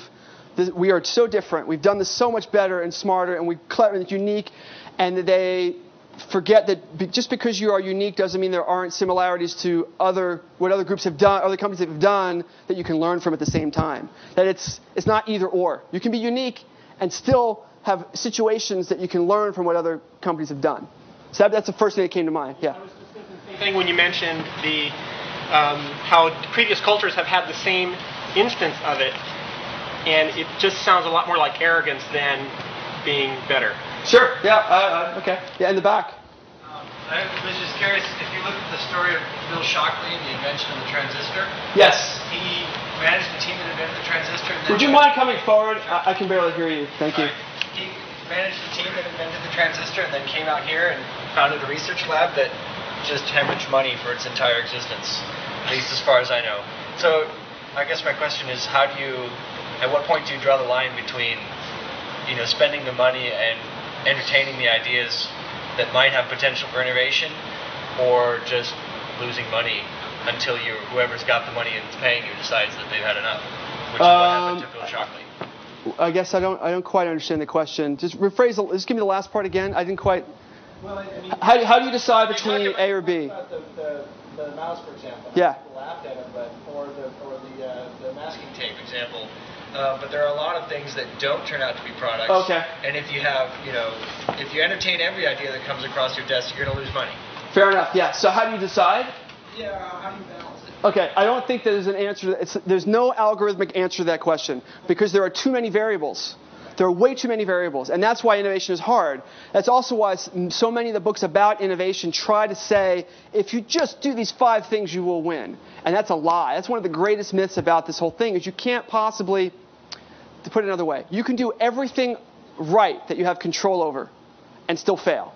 that we are so different. We've done this so much better and smarter, and we're clever and unique. And they forget that just because you are unique doesn't mean there aren't similarities to what other groups have done, other companies have done that you can learn from at the same time. That it's not either or. You can be unique and still have situations that you can learn from what other companies have done. So that's the first thing that came to mind. Yeah. I was just thinking the same thing when you mentioned how previous cultures have had the same instance of it, and it just sounds a lot more like arrogance than being better. Sure. Yeah. Okay. Yeah, in the back. I was just curious, if you look at the story of Bill Shockley and the invention of the transistor. Yes. He managed the team that invented the transistor. And then Would you mind coming forward? I can barely hear you. Thank you. He managed the team that invented the transistor and then came out here and founded a research lab that just hemorrhaged money for its entire existence, at least as far as I know. So I guess my question is, at what point do you draw the line between, spending the money and entertaining the ideas that might have potential for innovation, or just losing money until whoever's got the money and is paying you decides that they've had enough, which is what happened to Bill Shockley. I guess I don't quite understand the question. Just just give me the last part again. I didn't quite. Well, I mean, how do you decide between A or B? About the mouse, for example. Yeah. People laughed at him, or the masking tape example. But there are a lot of things that don't turn out to be products. Okay. And if you have, if you entertain every idea that comes across your desk, you're going to lose money. Fair enough. Yeah. So how do you decide? Yeah. How do you balance it? Okay. I don't think there's an answer. There's no algorithmic answer to that question because there are too many variables. There are way too many variables, and that's why innovation is hard. That's also why so many of the books about innovation try to say, if you just do these 5 things, you will win. And that's a lie. That's one of the greatest myths about this whole thing, is you can't possibly, to put it another way, you can do everything right that you have control over and still fail.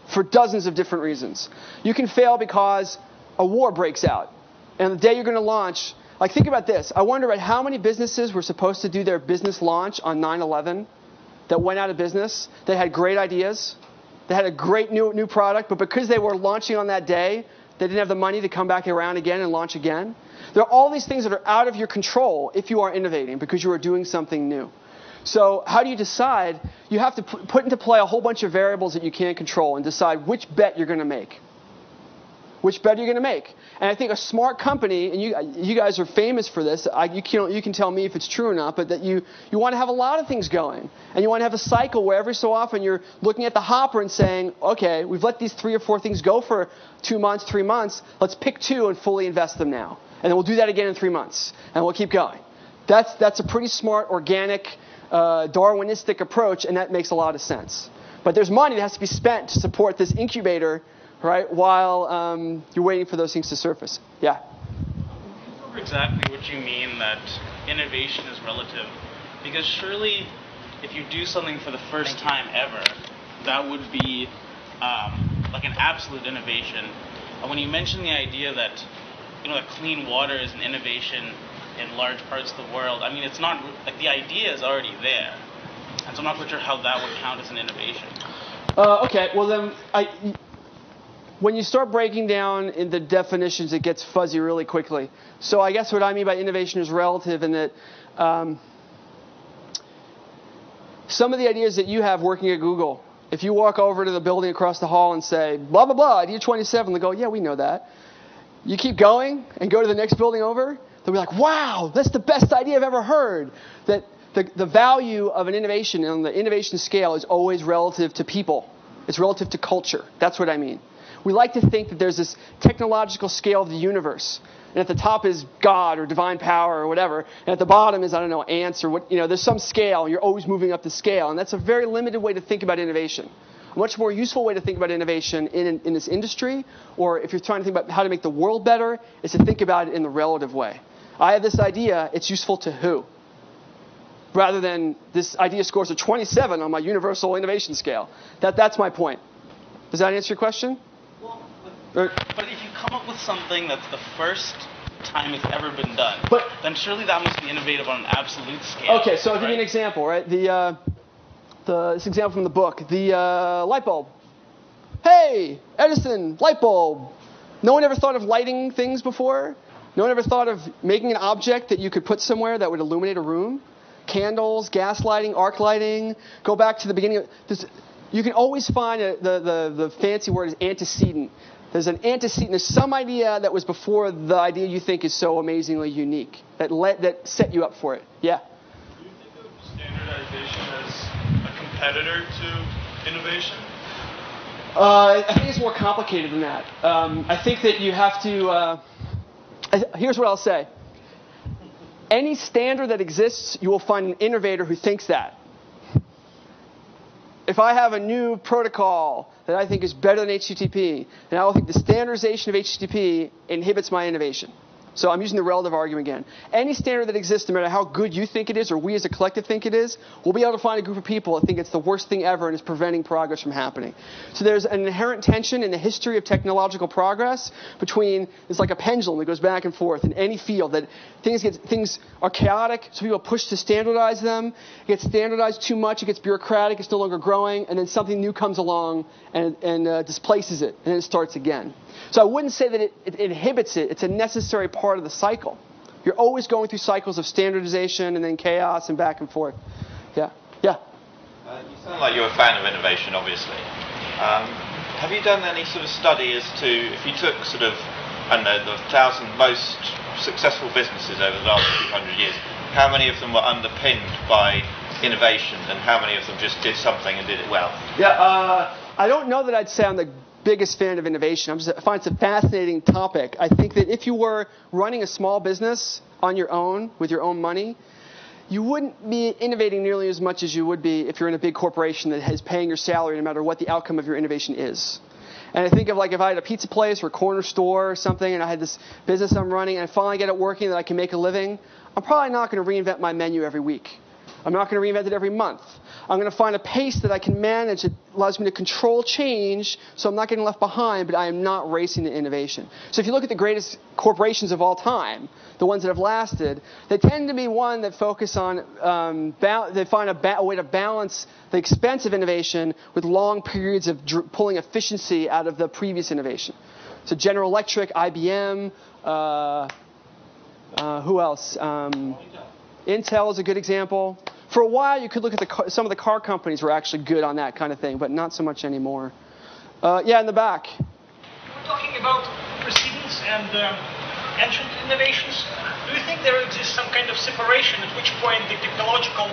for dozens of different reasons. You can fail because a war breaks out. And the day you're going to launch, like think about this. I wonder about how many businesses were supposed to do their business launch on 9/11 that went out of business. They had great ideas. They had a great new product, but because they were launching on that day, they didn't have the money to come back around again and launch again. There are all these things that are out of your control if you are innovating because you are doing something new. So how do you decide? You have to put into play a whole bunch of variables that you can't control and decide which bet you're going to make. Which bet are you going to make? And I think a smart company, and you guys are famous for this, you can tell me if it's true or not, but that you want to have a lot of things going. And you want to have a cycle where every so often you're looking at the hopper and saying, okay, we've let these 3 or 4 things go for 2 months, 3 months. Let's pick 2 and fully invest them now. And then we'll do that again in 3 months. And we'll keep going. That's a pretty smart, organic, Darwinistic approach, and that makes a lot of sense. But there's money that has to be spent to support this incubator, right, while you're waiting for those things to surface. Yeah? Over exactly what you mean that innovation is relative. Because surely, if you do something for the first time ever, that would be like an absolute innovation. And when you mention the idea that, that clean water is an innovation in large parts of the world, I mean, it's not, like, the idea is already there. And so I'm not quite sure how that would count as an innovation. Okay, well then, when you start breaking down in the definitions, it gets fuzzy really quickly. So I guess what I mean by innovation is relative in that some of the ideas that you have working at Google, if you walk over to the building across the hall and say, blah, blah, blah, idea 27, they'll go, yeah, we know that. You keep going and go to the next building over, they'll be like, wow, that's the best idea I've ever heard. That the value of an innovation on the innovation scale is always relative to people. It's relative to culture. That's what I mean. We like to think that there's this technological scale of the universe. And at the top is God or divine power or whatever. And at the bottom is, I don't know, ants or what, there's some scale. And you're always moving up the scale. And that's a very limited way to think about innovation. A much more useful way to think about innovation in this industry, or if you're trying to think about how to make the world better, is to think about it in the relative way. I have this idea, it's useful to who? Rather than this idea scores a 27 on my universal innovation scale. That's my point. Does that answer your question? But if you come up with something that's the first time it's ever been done, then surely that must be innovative on an absolute scale. Okay, so I'll give you an example, right? This example from the book, the light bulb. Hey, Edison, light bulb. No one ever thought of lighting things before? No one ever thought of making an object that you could put somewhere that would illuminate a room? Candles, gas lighting, arc lighting. Go back to the beginning of this. You can always find the fancy word is antecedent. There's an antecedent. There's some idea that was before the idea you think is so amazingly unique that set you up for it. Yeah. Do you think of standardization as a competitor to innovation? I think it's more complicated than that. I think that you have to. Here's what I'll say. Any standard that exists, you will find an innovator who thinks that. If I have a new protocol that I think is better than HTTP, then I will think the standardization of HTTP inhibits my innovation. So I'm using the relative argument again. Any standard that exists, no matter how good you think it is or we as a collective think it is, we'll be able to find a group of people that think it's the worst thing ever and is preventing progress from happening. So there's an inherent tension in the history of technological progress between, it's like a pendulum that goes back and forth in any field, that things are chaotic, so people push to standardize them. It gets standardized too much, it gets bureaucratic, it's no longer growing, and then something new comes along and displaces it, and then it starts again. So I wouldn't say that it inhibits it. It's a necessary part of the cycle. You're always going through cycles of standardization and then chaos and back and forth. Yeah. Yeah. You sound like you're a fan of innovation, obviously. Have you done any sort of study as to, if you took sort of, I don't know, the 1,000 most successful businesses over the last 200 years, how many of them were underpinned by innovation and how many of them just did something and did it well? Yeah, I don't know that I'd say I'm the biggest fan of innovation. I find it's a fascinating topic. I think that if you were running a small business on your own, with your own money, you wouldn't be innovating nearly as much as you would be if you're in a big corporation that is paying your salary no matter what the outcome of your innovation is. And I think of, like, if I had a pizza place or a corner store or something and I had this business I'm running and I finally get it working that I can make a living, I'm probably not going to reinvent my menu every week. I'm not going to reinvent it every month. I'm going to find a pace that I can manage that allows me to control change so I'm not getting left behind, but I am not racing to innovation. So if you look at the greatest corporations of all time, the ones that have lasted, they tend to be one that focus on, they find a way to balance the expense of innovation with long periods of pulling efficiency out of the previous innovation. So General Electric, IBM, who else? Intel is a good example. For a while, you could look at some of the car companies were actually good on that kind of thing, but not so much anymore. Yeah, in the back. We're talking about precedents and entrant innovations. Do you think there exists some kind of separation at which point the technological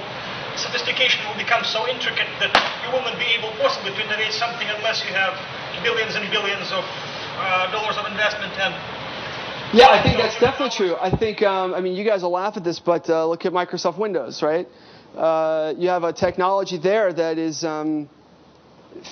sophistication will become so intricate that you will not be able possibly to innovate something unless you have billions and billions of dollars of investment and... Yeah, I think that's definitely true. I think, I mean, you guys will laugh at this, but look at Microsoft Windows, right? You have a technology there that is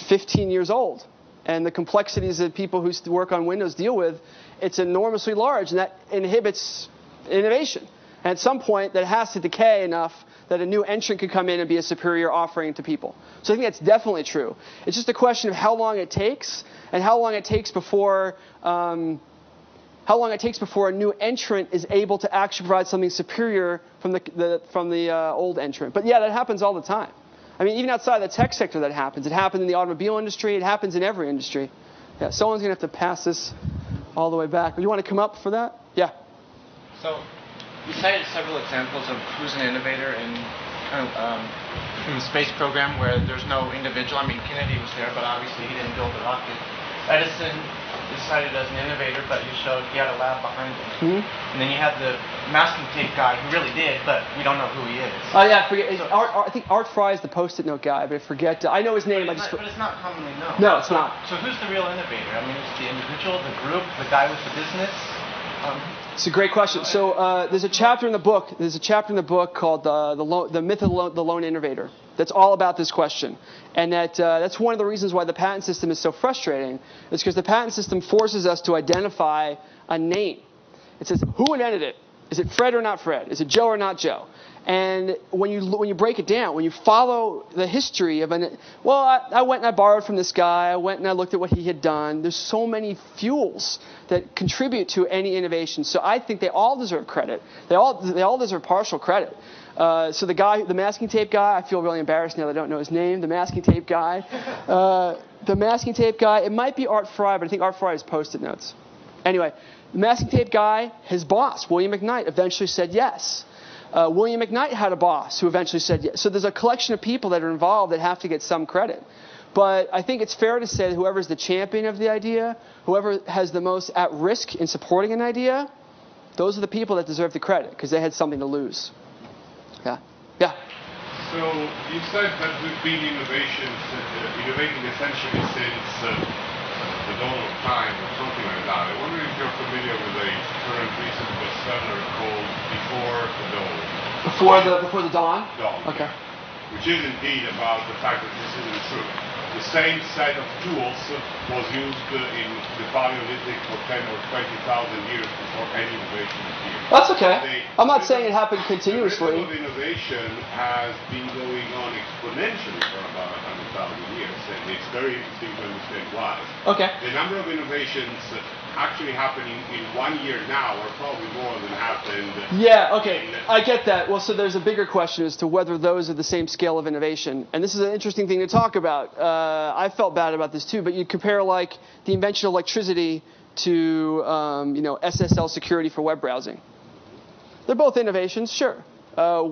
15 years old. And the complexities that people who work on Windows deal with, it's enormously large, and that inhibits innovation. And at some point, that has to decay enough that a new entrant could come in and be a superior offering to people. So I think that's definitely true. It's just a question of how long it takes, and how long it takes before a new entrant is able to actually provide something superior from the old entrant. But yeah, that happens all the time. I mean, even outside the tech sector that happens. It happens in the automobile industry. It happens in every industry. Yeah, someone's going to have to pass this all the way back. Do you want to come up for that? Yeah. So you cited several examples of who's an innovator in the space program where there's no individual. I mean, Kennedy was there, but obviously he didn't build the rocket. Edison decided as an innovator, but you showed he had a lab behind him. And then you had the masking tape guy who really did, but we don't know who he is. Oh yeah, I forget. I think Art Fry is the Post-it note guy, but I forget. I know his name. But it's not commonly known. No, it's not. So who's the real innovator? I mean, it's the individual, the group, the guy with the business. It's a great question. So there's a chapter in the book. There's a chapter in the book called the Myth of the Lone Innovator. That's all about this question, and that's one of the reasons why the patent system is so frustrating. Is because the patent system forces us to identify a name. It says who invented it. Is it Fred or not Fred? Is it Joe or not Joe? And when you break it down, when you follow the history of I went and I borrowed from this guy. I went and I looked at what he had done. There's so many fuels that contribute to any innovation. So I think they all deserve credit. They all deserve partial credit. So the masking tape guy, I feel really embarrassed now that I don't know his name. The masking tape guy, it might be Art Fry, but I think Art Fry is Post-it notes. Anyway, the masking tape guy, his boss, William McKnight, eventually said yes. William McKnight had a boss who eventually said yes. So there's a collection of people that are involved that have to get some credit. But I think it's fair to say that whoever's the champion of the idea, whoever has the most at risk in supporting an idea, those are the people that deserve the credit because they had something to lose. Yeah. Yeah. So you said that we've been innovating essentially since the dawn of time or something like that. I wonder if you're familiar with a current recent bestseller called Before the Dawn. Before the dawn? Dawn. Okay. Yeah. Which is indeed about the fact that this isn't true. The same set of tools was used in the Paleolithic for 10 or 20,000 years before any innovation appeared. That's okay. I'm not saying it happened continuously. The rhythm of innovation has been going on exponentially for about 100,000 years, and it's very interesting to understand why. Okay. The number of innovations actually happening in 1 year now are probably more than happened. Yeah, okay. I get that. Well, so there's a bigger question as to whether those are the same scale of innovation. And this is an interesting thing to talk about. I felt bad about this too, but you compare like the invention of electricity to SSL security for web browsing. They're both innovations, sure.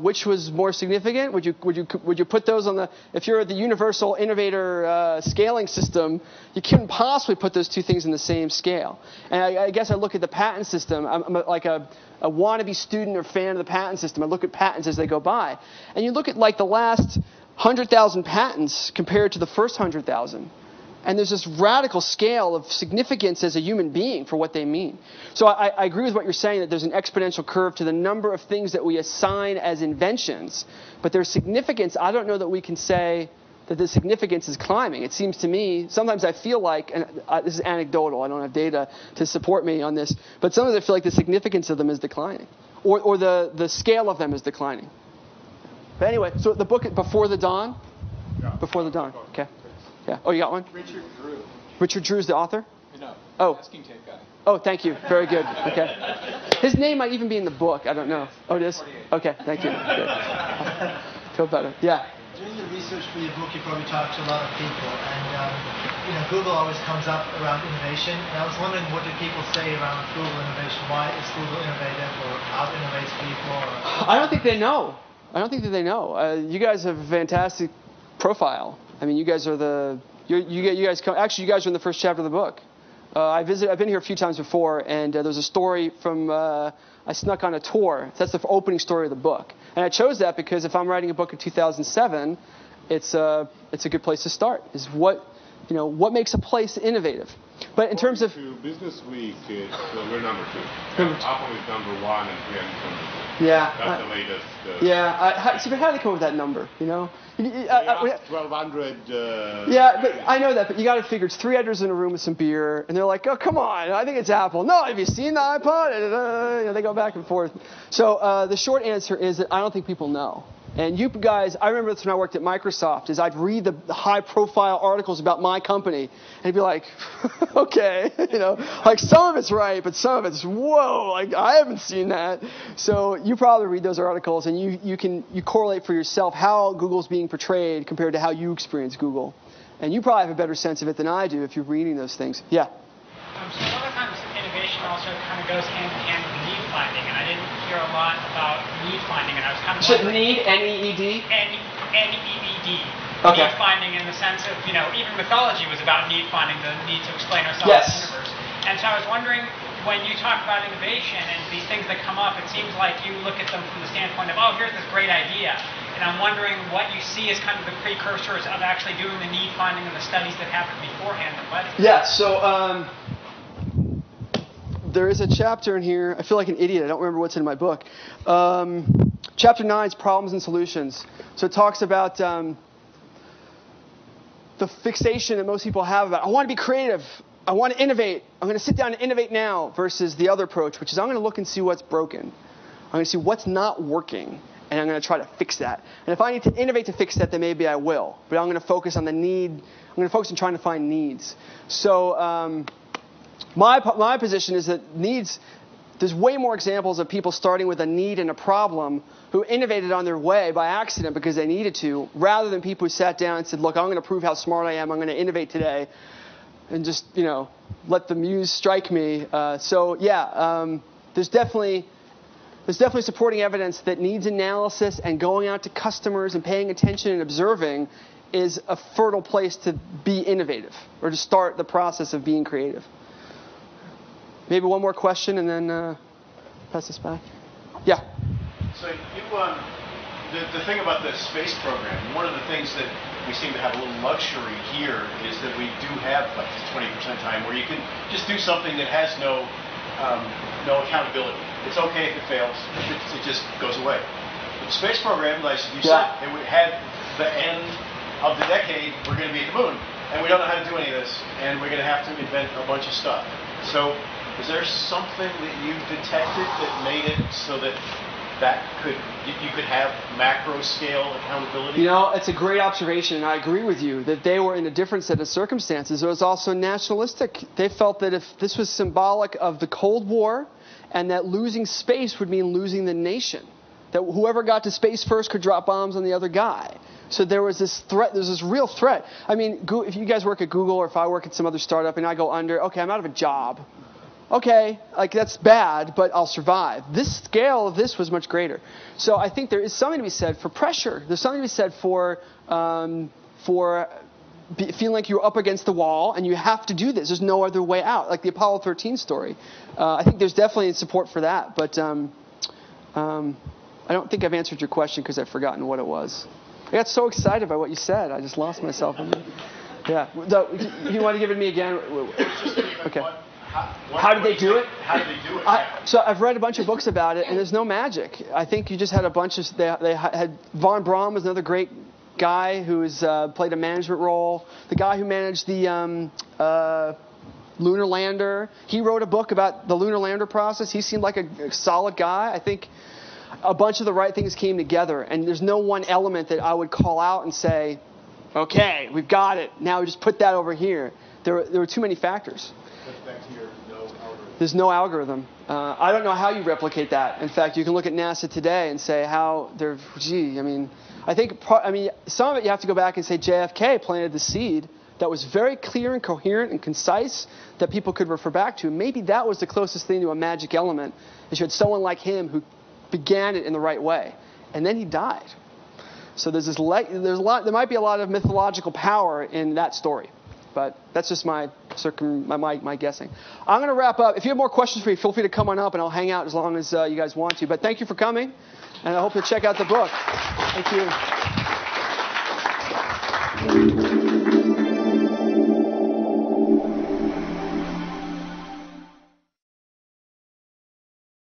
Which was more significant? Would you put those on the? If you're the universal innovator scaling system, you couldn't possibly put those two things in the same scale. And I guess I look at the patent system. I'm like a wannabe student or fan of the patent system. I look at patents as they go by, and you look at like the last 100,000 patents compared to the first 100,000. And there's this radical scale of significance as a human being for what they mean. So I agree with what you're saying, that there's an exponential curve to the number of things that we assign as inventions. But their significance, I don't know that we can say that the significance is climbing. It seems to me, sometimes I feel like, and this is anecdotal, I don't have data to support me on this, but sometimes I feel like the significance of them is declining. Or the scale of them is declining. But anyway, so the book Before the Dawn. Yeah. Before the Dawn. Okay. Yeah. Oh, you got one? Richard Drew. Richard Drew's the author. No. Oh. Asking Tape Guy. Oh, thank you. Very good. Okay. His name might even be in the book. I don't know. Oh, it is? Okay, thank you. Good. Feel better. Yeah. During the research for your book, you probably talked to a lot of people, and Google always comes up around innovation. And I was wondering, what do people say around Google innovation? Why is Google innovative, or out-innovates people? Or... I don't think they know. I don't think that they know. You guys have a fantastic profile. I mean, you guys are the. You guys come. Actually, you guys are in the first chapter of the book. I've been here a few times before, and there's a story from. I snuck on a tour. That's the opening story of the book, and I chose that because if I'm writing a book in 2007, it's a good place to start. Is what makes a place innovative. But in terms of Business Week, we're number 2. Apple is number 1, and we are number 2. Yeah. That's the latest. But how do they come up with that number? 1,200. Yeah, but I know that. But you got to figure it's 3 editors in a room with some beer, and they're like, "Oh, come on! I think it's Apple." No, have you seen the iPod? They go back and forth. So the short answer is that I don't think people know. And you guys, I remember this when I worked at Microsoft, is I'd read the high-profile articles about my company, and it'd be like, okay, like some of it's right, but some of it's, whoa, like I haven't seen that. So you probably read those articles, and you correlate for yourself how Google's being portrayed compared to how you experience Google. And you probably have a better sense of it than I do if you're reading those things. Yeah? So a lot of times innovation also kind of goes hand in hand with need finding, and I didn't hear a lot about need finding, and I was kind of wondering... Need, N-E-E-D? N-E-E-D. Okay. Need finding in the sense of, even mythology was about need finding, the need to explain ourselves in the universe. And so I was wondering, when you talk about innovation and these things that come up, it seems like you look at them from the standpoint of, here's this great idea. And I'm wondering what you see as kind of the precursors of actually doing the need finding and the studies that happened beforehand that led to Yeah, so there is a chapter in here. I feel like an idiot. I don't remember what's in my book. Chapter 9 is Problems and Solutions. So it talks about the fixation that most people have about, I want to be creative. I want to innovate. I'm going to sit down and innovate now versus the other approach, which is I'm going to look and see what's broken. I'm going to see what's not working, and I'm going to try to fix that. And if I need to innovate to fix that, then maybe I will. But I'm going to focus on the need. I'm going to focus on trying to find needs. So my position is that needs, there's way more examples of people starting with a need and a problem who innovated on their way by accident because they needed to, rather than people who sat down and said, look, I'm going to prove how smart I am. I'm going to innovate today. And just, let the muse strike me. There's definitely supporting evidence that needs analysis and going out to customers and paying attention and observing is a fertile place to be innovative or to start the process of being creative. Maybe one more question and then pass this back. Yeah. So the thing about the space program, one of the things that we seem to have a little luxury here is that we do have like this 20% time where you can just do something that has no accountability. It's okay if it fails. It just goes away. But the space program, like you said, it had the end of the decade, we're going to be at the moon. And we don't know how to do any of this. And we're going to have to invent a bunch of stuff. So is there something that you detected that made it so that you could have macro scale accountability? It's a great observation, and I agree with you that they were in a different set of circumstances. It was also nationalistic. They felt that if this was symbolic of the Cold War and that losing space would mean losing the nation, that whoever got to space first could drop bombs on the other guy. So there was this threat. There's this real threat. I mean, if you guys work at Google or if I work at some other startup and I go under, okay, I'm out of a job. Okay, that's bad, but I'll survive. This scale of this was much greater. So I think there is something to be said for pressure. There's something to be said for feeling like you're up against the wall and you have to do this. There's no other way out, like the Apollo 13 story. I think there's definitely support for that, but I don't think I've answered your question because I've forgotten what it was. I got so excited by what you said. I just lost myself. Yeah. You want to give it to me again? Okay. How did they do it? How did they do it? So I've read a bunch of books about it, and there's no magic. I think you just had a bunch of... They had Von Braun was another great guy who played a management role. The guy who managed the lunar lander. He wrote a book about the lunar lander process. He seemed like a solid guy. I think a bunch of the right things came together, and there's no one element that I would call out and say, okay, we've got it. Now we just put that over here. There were too many factors. Back to your no algorithm. There's no algorithm. I don't know how you replicate that. In fact, you can look at NASA today and say how they're, some of it you have to go back and say JFK planted the seed that was very clear and coherent and concise that people could refer back to. Maybe that was the closest thing to a magic element, is you had someone like him who began it in the right way, and then he died. So there might be a lot of mythological power in that story, but that's just my guessing. I'm going to wrap up. If you have more questions for me, feel free to come on up, and I'll hang out as long as you guys want to. But thank you for coming, and I hope you'll check out the book. Thank you.